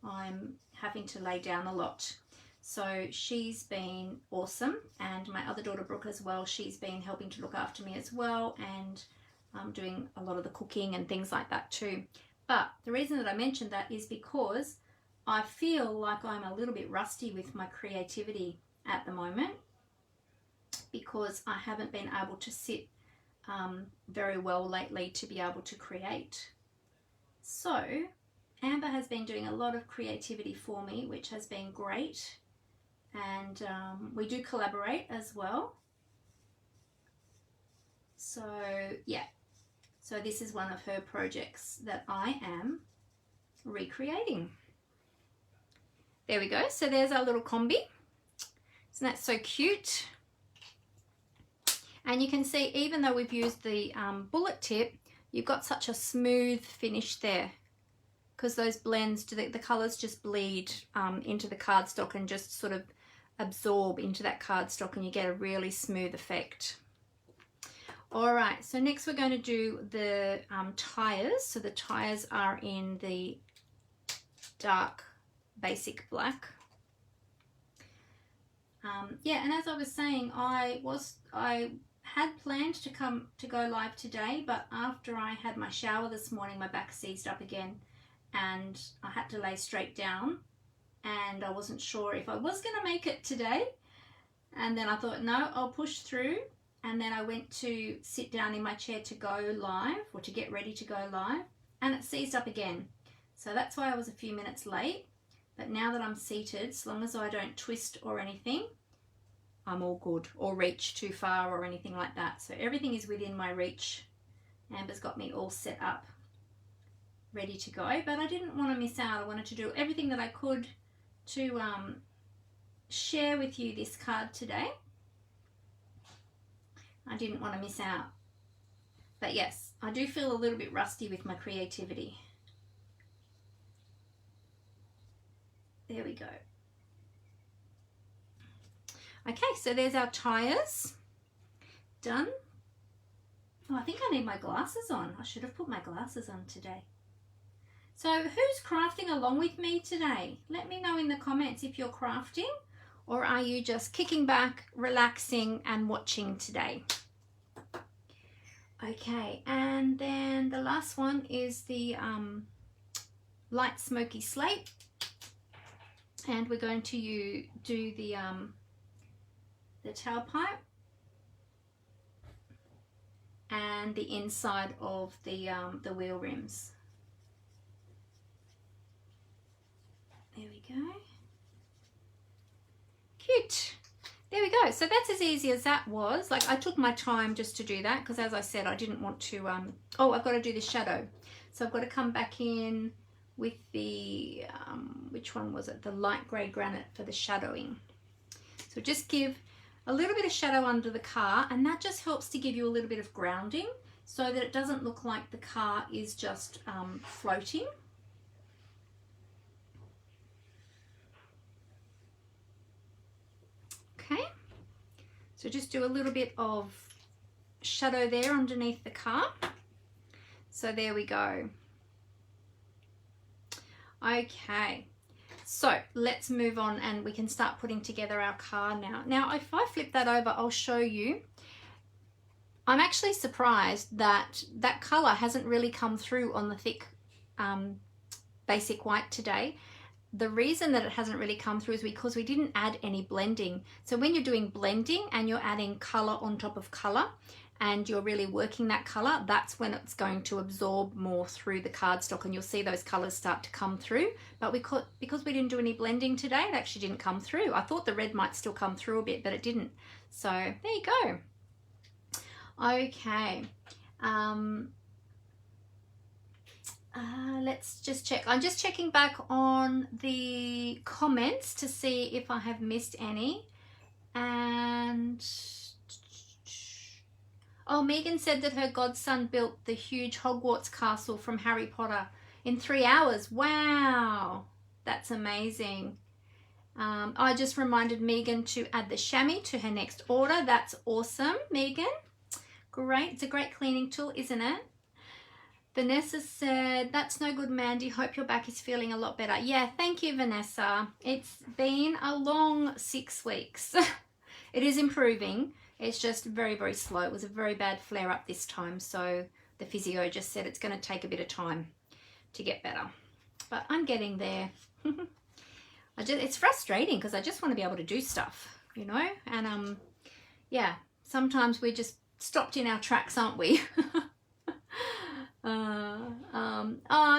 A: I'm having to lay down a lot. So she's been awesome, and my other daughter Brooke as well, she's been helping to look after me as well, and doing a lot of the cooking and things like that too. But the reason that I mentioned that is because I feel like I'm a little bit rusty with my creativity at the moment, because I haven't been able to sit very well lately to be able to create. So Amber has been doing a lot of creativity for me, which has been great, and we do collaborate as well. So yeah, so this is one of her projects that I am recreating. There we go. So there's our little Kombi. Isn't that so cute? And you can see, even though we've used the bullet tip, you've got such a smooth finish there, because those blends, the colours just bleed into the cardstock and just sort of absorb into that cardstock, and you get a really smooth effect. All right, so next we're going to do the tyres. So the tyres are in the dark basic black. Yeah, and as I was saying, I had planned to go live today, but after I had my shower this morning, my back seized up again and I had to lay straight down, and I wasn't sure if I was going to make it today. And then I thought, no, I'll push through. And then I went to sit down in my chair to go live, or to get ready to go live, and it seized up again. So that's why I was a few minutes late. But now that I'm seated, as long as I don't twist or anything, I'm all good, or reach too far or anything like that. So everything is within my reach. Amber's got me all set up, ready to go. But I didn't want to miss out. I wanted to do everything that I could to share with you this card today. I didn't want to miss out. But yes, I do feel a little bit rusty with my creativity. There we go. Okay, so there's our tyres. Done. Oh, I think I need my glasses on. I should have put my glasses on today. So who's crafting along with me today? Let me know in the comments if you're crafting, or are you just kicking back, relaxing and watching today? Okay, and then the last one is the light smoky slate, and we're going to do the tailpipe and the inside of the wheel rims. There we go. Cute. There we go. So that's as easy as that was. Like, I took my time just to do that because, as I said, I didn't want to oh, I've got to do the shadow. So I've got to come back in with the which one was it? The light grey granite for the shadowing. So just give a little bit of shadow under the car, and that just helps to give you a little bit of grounding so that it doesn't look like the car is just floating. Okay, so just do a little bit of shadow there underneath the car. So there we go. Okay, so let's move on and we can start putting together our card now. Now, if I flip that over, I'll show you. I'm actually surprised that that color hasn't really come through on the thick basic white today. The reason that it hasn't really come through is because we didn't add any blending. So when you're doing blending and you're adding color on top of color and you're really working that color, that's when it's going to absorb more through the cardstock and you'll see those colors start to come through. But because we didn't do any blending today, it actually didn't come through. I thought the red might still come through a bit, but it didn't. So there you go. Okay. Let's just check. I'm just checking back on the comments to see if I have missed any. And oh, Megan said that her godson built the huge Hogwarts castle from Harry Potter in 3 hours. Wow, that's amazing. I just reminded Megan to add the chamois to her next order. That's awesome, Megan. Great. It's a great cleaning tool, isn't it? Vanessa said, that's no good, Mandy. Hope your back is feeling a lot better. Yeah, thank you, Vanessa. It's been a long 6 weeks. It is improving. It's just very, very slow. It was a very bad flare-up this time, so the physio just said it's going to take a bit of time to get better. But I'm getting there. It's frustrating because I just want to be able to do stuff, you know? And, yeah, sometimes we're just stopped in our tracks, aren't we?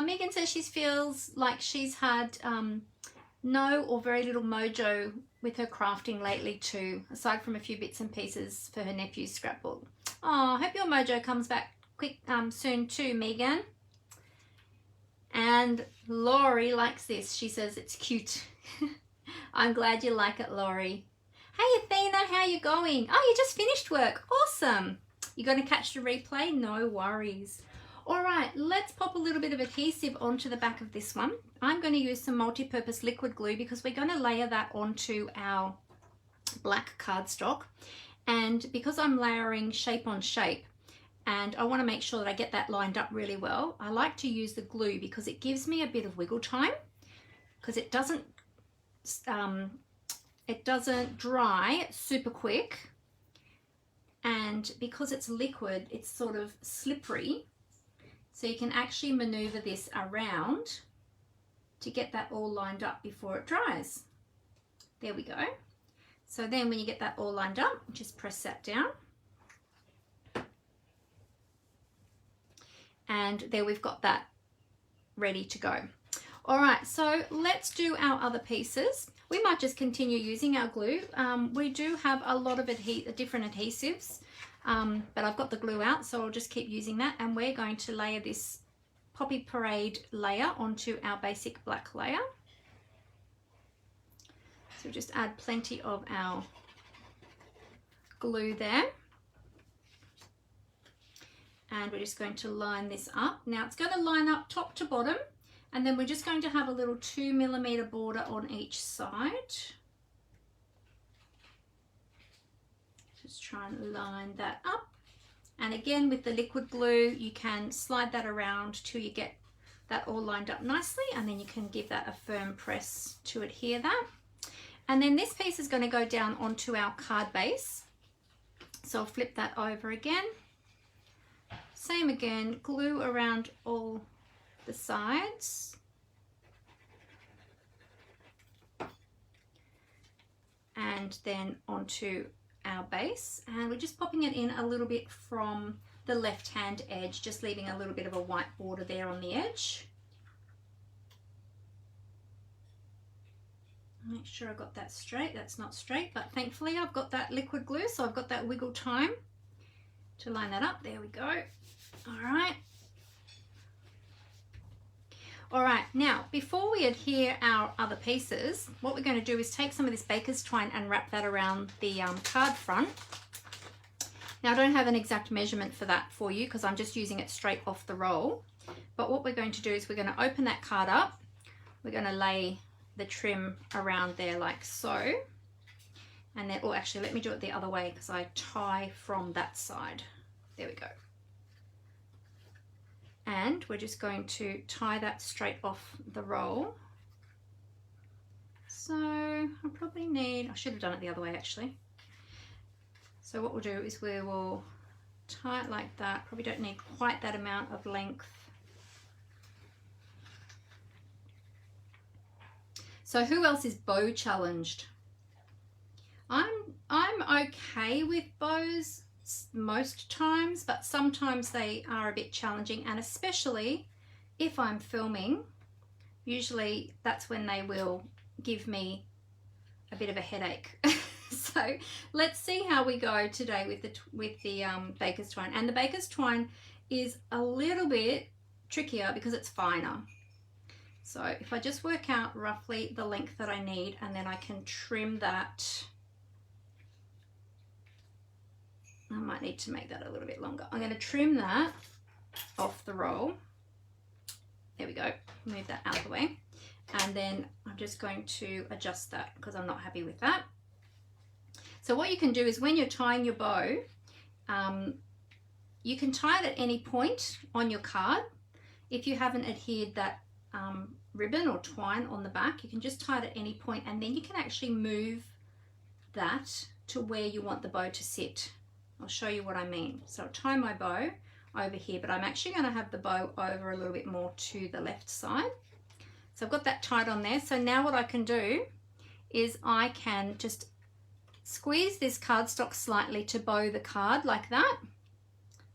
A: Megan says she feels like she's had no or very little mojo with her crafting lately too, aside from a few bits and pieces for her nephew's scrapbook. Oh, I hope your mojo comes back quick soon too, Megan. And Laurie likes this. She says it's cute. I'm glad you like it, Laurie. Hey Athena, how you going? Oh, you just finished work. Awesome. You going to catch the replay? No worries. All right, let's pop a little bit of adhesive onto the back of this one. I'm going to use some multi-purpose liquid glue because we're going to layer that onto our black cardstock. And because I'm layering shape on shape and I want to make sure that I get that lined up really well, I like to use the glue because it gives me a bit of wiggle time because it doesn't dry super quick. And because it's liquid, it's sort of slippery. So you can actually maneuver this around to get that all lined up before it dries. There we go. So then when you get that all lined up, just press that down. And there we've got that ready to go. All right, so let's do our other pieces. We might just continue using our glue. We do have a lot of different adhesives. But I've got the glue out, so I'll just keep using that, and we're going to layer this Poppy Parade layer onto our basic black layer. So just add plenty of our glue there. And we're just going to line this up. Now it's going to line up top to bottom, and then we're just going to have a little 2mm border on each side. Just try and line that up. And again, with the liquid glue, you can slide that around till you get that all lined up nicely, and then you can give that a firm press to adhere that. And then this piece is going to go down onto our card base. So I'll flip that over again. Same again, glue around all the sides. And then onto our base, and we're just popping it in a little bit from the left hand edge, just leaving a little bit of a white border there on the edge. Make sure I got that straight. That's not straight, but thankfully I've got that liquid glue, so I've got that wiggle time to line that up. There we go. All right. All right, now before we adhere our other pieces, what we're going to do is take some of this baker's twine and wrap that around the card front. Now I don't have an exact measurement for that for you because I'm just using it straight off the roll. But what we're going to do is we're going to open that card up. We're going to lay the trim around there like so. And then, oh, actually, let me do it the other way because I tie from that side. There we go. And we're just going to tie that straight off the roll. So I probably need, I should have done it the other way actually. So what we'll do is we will tie it like that. Probably don't need quite that amount of length. So who else is bow challenged? I'm okay with bows most times, but sometimes they are a bit challenging, and especially if I'm filming, usually that's when they will give me a bit of a headache. So let's see how we go today with the baker's twine. And the baker's twine is a little bit trickier because it's finer. So if I just work out roughly the length that I need, and then I can trim that. I might need to make that a little bit longer. I'm going to trim that off the roll. There we go. Move that out of the way. And then I'm just going to adjust that because I'm not happy with that. So what you can do is when you're tying your bow, you can tie it at any point on your card. If you haven't adhered that ribbon or twine on the back, you can just tie it at any point, and then you can actually move that to where you want the bow to sit. I'll show you what I mean. So I'll tie my bow over here, but I'm actually going to have the bow over a little bit more to the left side. So I've got that tied on there. So now what I can do is I can just squeeze this cardstock slightly to bow the card like that.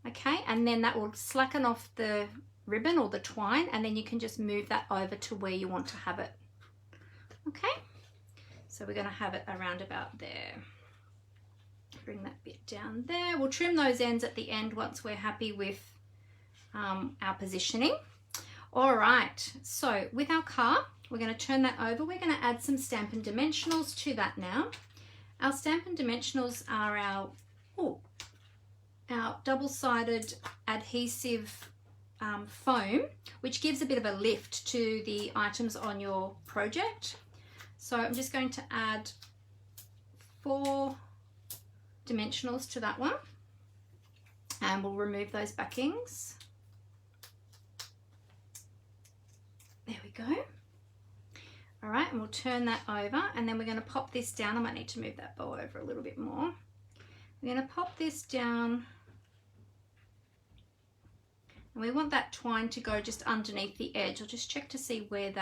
A: Okay, and then that will slacken off the ribbon or the twine, and then you can just move that over to where you want to have it. Okay, so we're going to have it around about there. Bring that bit down there. We'll trim those ends at the end once we're happy with our positioning. All right, so with our car, we're going to turn that over. We're going to add some Stampin' Dimensionals to that now. Our Stampin' Dimensionals are our double-sided adhesive foam, which gives a bit of a lift to the items on your project. So I'm just going to add 4 dimensionals to that one, and we'll remove those backings. There we go. All right, and we'll turn that over, and then we're going to pop this down. I might need to move that bow over a little bit more. We're going to pop this down, and we want that twine to go just underneath the edge. I'll just check to see where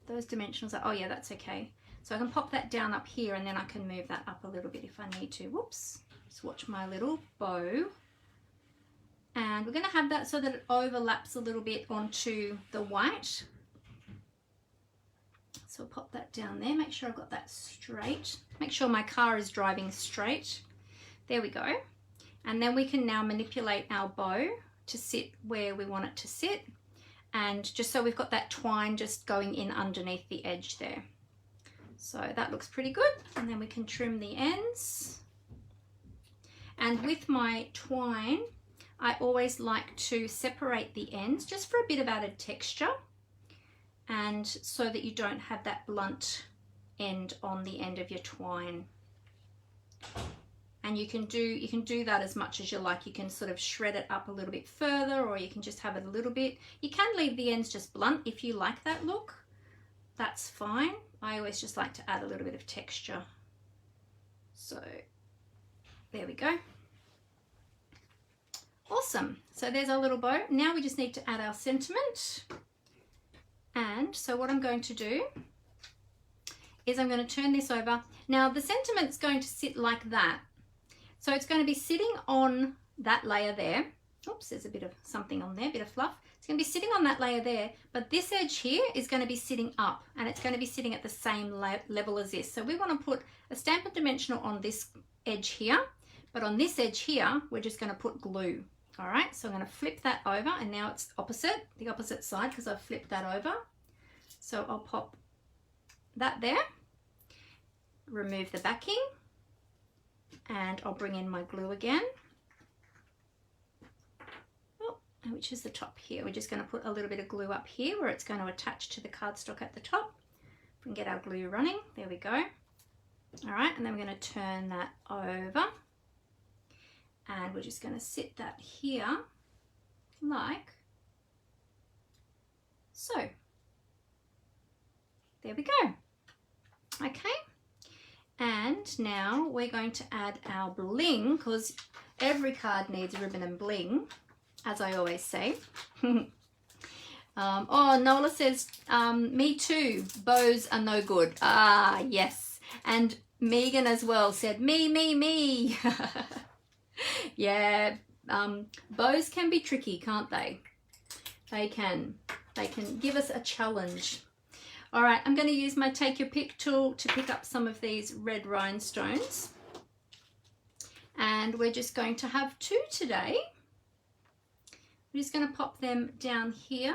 A: those dimensionals are. Oh yeah, that's okay. So I can pop that down up here, and then I can move that up a little bit if I need to. Whoops. Just watch my little bow. And we're going to have that so that it overlaps a little bit onto the white. So I'll pop that down there. Make sure I've got that straight. Make sure my car is driving straight. There we go. And then we can now manipulate our bow to sit where we want it to sit. And just so we've got that twine just going in underneath the edge there. So that looks pretty good. And then we can trim the ends. And with my twine, I always like to separate the ends just for a bit of added texture, and so that you don't have that blunt end on the end of your twine. And you can do that as much as you like. You can sort of shred it up a little bit further, or you can just have it a little bit. You can leave the ends just blunt if you like that look. That's fine. I always just like to add a little bit of texture. So there we go. Awesome. So there's our little bow. Now we just need to add our sentiment. And so what I'm going to do is I'm going to turn this over. Now the sentiment's going to sit like that. So it's going to be sitting on that layer there. Oops, there's a bit of something on there, a bit of fluff. It's going to be sitting on that layer there, but this edge here is going to be sitting up, and it's going to be sitting at the same level as this. So we want to put a Stampin' Dimensional on this edge here, but on this edge here, we're just going to put glue. All right, so I'm going to flip that over, and now it's the opposite side, because I've flipped that over. So I'll pop that there, remove the backing, and I'll bring in my glue again. Oh, which is the top here. We're just going to put a little bit of glue up here where it's going to attach to the cardstock at the top. If we can get our glue running, there we go. All right, and then we're going to turn that over. And we're just going to sit that here like So there we go. Okay, and now we're going to add our bling, because every card needs ribbon and bling, as I always say. Oh, Nola says, me too, bows are no good. Ah, yes. And Megan as well said, me. Yeah, bows can be tricky, can't they? They can give us a challenge. All right, I'm going to use my Take Your Pick tool to pick up some of these red rhinestones. And we're just going to have 2 today. I'm just going to pop them down here.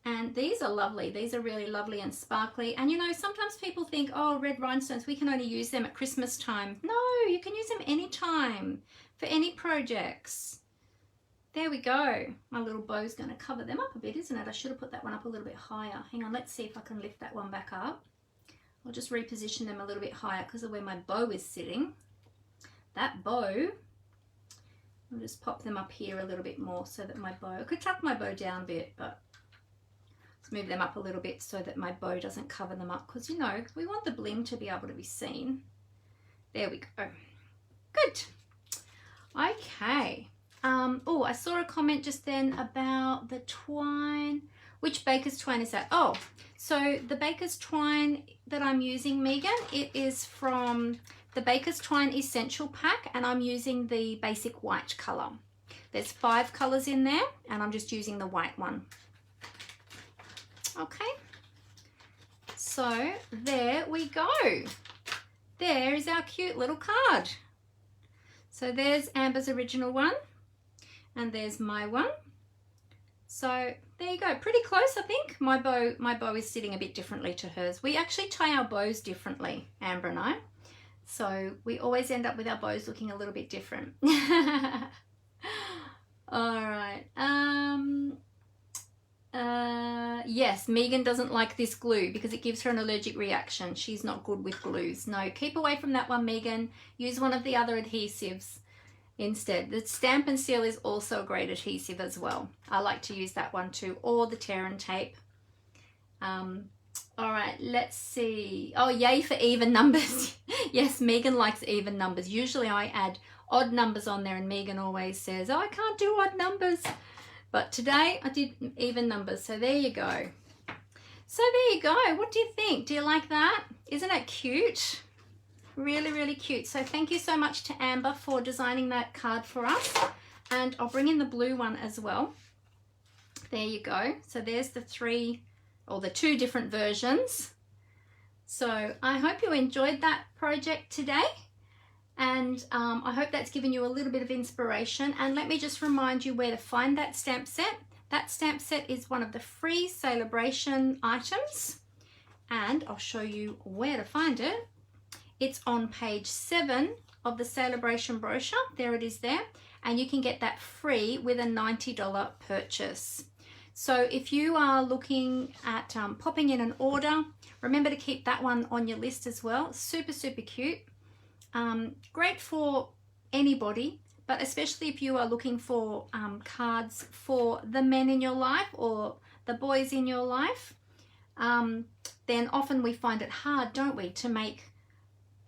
A: And these are lovely. These are really lovely and sparkly. And you know, sometimes people think, oh, red rhinestones, we can only use them at Christmas time. No, you can use them anytime for any projects. There we go. My little bow's going to cover them up a bit, isn't it? I should have put that one up a little bit higher. Hang on, let's see if I can lift that one back up. I'll just reposition them a little bit higher because of where my bow is sitting. That bow, I'll just pop them up here a little bit more so that my bow, I could tuck my bow down a bit, but let's move them up a little bit so that my bow doesn't cover them up, because you know, we want the bling to be able to be seen. There we go. Good. Okay. Oh, I saw a comment just then about the twine. Which baker's twine is that? Oh, so the baker's twine that I'm using, Megan, it is from the Baker's Twine Essential Pack, and I'm using the basic white color. There's 5 colors in there, and I'm just using the white one. Okay, so there we go. There is our cute little card. So there's Amber's original one, and there's my one. So there you go, pretty close. I think my bow is sitting a bit differently to hers. We actually tie our bows differently, Amber and I, so we always end up with our bows looking a little bit different. All right. Yes, Megan doesn't like this glue because it gives her an allergic reaction. She's not good with glues. No, keep away from that one, Megan. Use one of the other adhesives instead. The Stampin' Seal is also a great adhesive as well. I like to use that one too, or the tear and tape. All right, let's see. Oh, yay for even numbers. Yes, Megan likes even numbers. Usually I add odd numbers on there, and Megan always says, oh, I can't do odd numbers. But today I did even numbers, so there you go. So there you go. What do you think? Do you like that? Isn't it cute? Really, really cute. So thank you so much to Amber for designing that card for us. And I'll bring in the blue one as well. There you go. So there's the 3 or the 2 different versions. So I hope you enjoyed that project today. And I hope that's given you a little bit of inspiration. And let me just remind you where to find that stamp set. That stamp set is one of the free Sale-A-Bration items. And I'll show you where to find it. It's on page 7 of the Sale-A-Bration brochure. There it is there. And you can get that free with a $90 purchase. So if you are looking at popping in an order, remember to keep that one on your list as well. Super, super cute. Great for anybody, but especially if you are looking for cards for the men in your life or the boys in your life, then often we find it hard, don't we, to make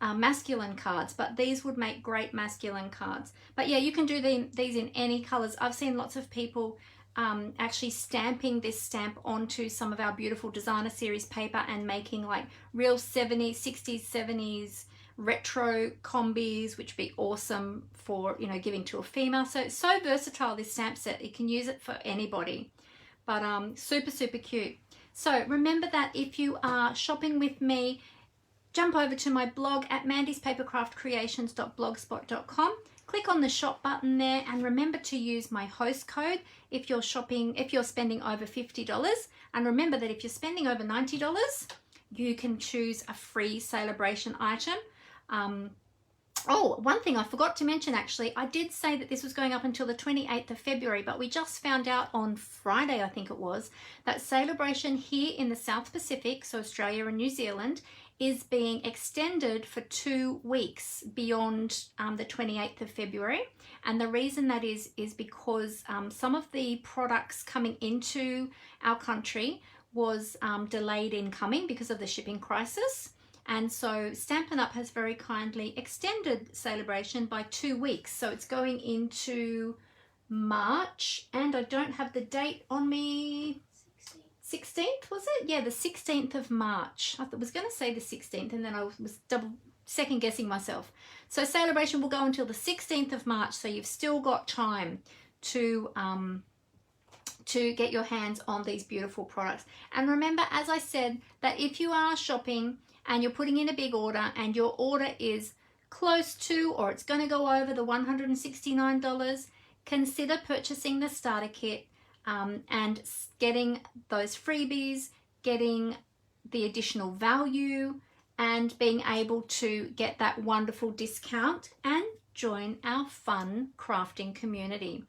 A: masculine cards, but these would make great masculine cards. But yeah, you can do these in any colors. I've seen lots of people actually stamping this stamp onto some of our beautiful designer series paper and making like real 70s, 60s, 70s retro combis, which would be awesome for, you know, giving to a female. So it's so versatile, this stamp set. You can use it for anybody, but super, super cute. So remember that if you are shopping with me, jump over to my blog at mandyspapercraftcreations.blogspot.com. Click on the shop button there, and remember to use my host code if you're spending over $50. And remember that if you're spending over $90, you can choose a free Sale-A-Bration item. Oh, one thing I forgot to mention, actually, I did say that this was going up until the 28th of February, but we just found out on Friday, I think it was, that Sale-A-Bration here in the South Pacific, so Australia and New Zealand, is being extended for 2 weeks beyond the 28th of February. And the reason that is because some of the products coming into our country was delayed in coming because of the shipping crisis. And so Stampin' Up! Has very kindly extended Sale-A-Bration by 2 weeks. So it's going into March, and I don't have the date on me. 16th, was it? Yeah, the 16th of March. I was going to say the 16th, and then I was second guessing myself. So Sale-A-Bration will go until the 16th of March, so you've still got time to get your hands on these beautiful products. And remember, as I said, that if you are shopping and you're putting in a big order and your order is close to, or it's going to go over the $169, consider purchasing the starter kit and getting those freebies, getting the additional value, and being able to get that wonderful discount and join our fun crafting community.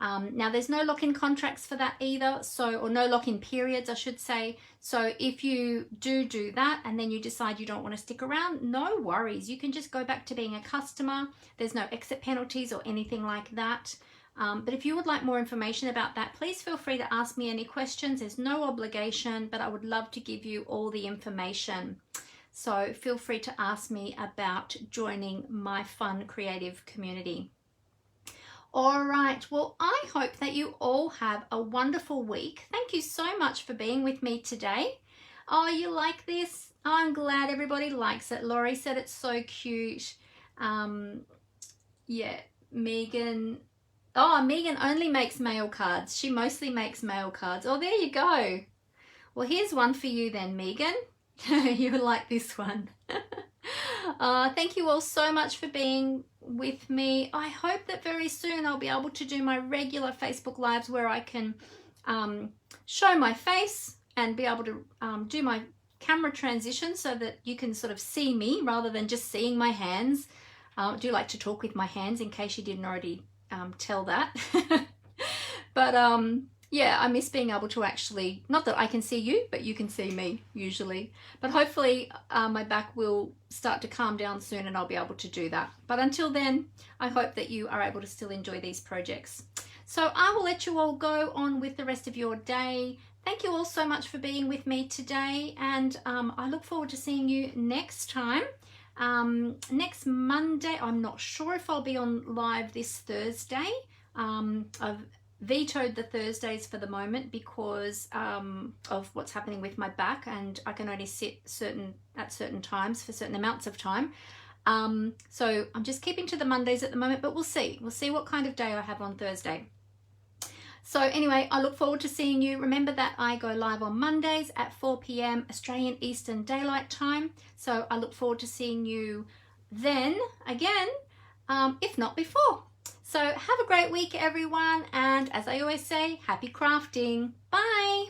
A: Now there's no lock-in contracts for that either, or no lock-in periods, I should say. So if you do that and then you decide you don't want to stick around, no worries. You can just go back to being a customer. There's no exit penalties or anything like that. But if you would like more information about that, please feel free to ask me any questions. There's no obligation, but I would love to give you all the information. So feel free to ask me about joining my fun creative community. All right, well, I hope that you all have a wonderful week. Thank you so much for being with me today. Oh, you like this? I'm glad everybody likes it. Laurie said it's so cute. Yeah, Megan. Oh, Megan only makes mail cards. She mostly makes mail cards. Oh, there you go. Well, here's one for you then, Megan. You like this one. Thank you all so much for being with me. I hope that very soon I'll be able to do my regular Facebook Lives where I can show my face and be able to do my camera transition so that you can sort of see me rather than just seeing my hands. I do like to talk with my hands in case you didn't already tell that. But yeah, I miss being able to actually, not that I can see you, but you can see me usually. But hopefully my back will start to calm down soon and I'll be able to do that. But until then, I hope that you are able to still enjoy these projects. So I will let you all go on with the rest of your day. Thank you all so much for being with me today, and I look forward to seeing you next time. Next Monday, I'm not sure if I'll be on live this Thursday. I've vetoed the Thursdays for the moment because of what's happening with my back, and I can only sit at certain times for certain amounts of time. So I'm just keeping to the Mondays at the moment, but we'll see what kind of day I have on Thursday. So anyway, I look forward to seeing you. Remember that I go live on Mondays at 4 p.m. Australian Eastern Daylight Time. So I look forward to seeing you then again, if not before. So have a great week, everyone. And as I always say, happy crafting. Bye.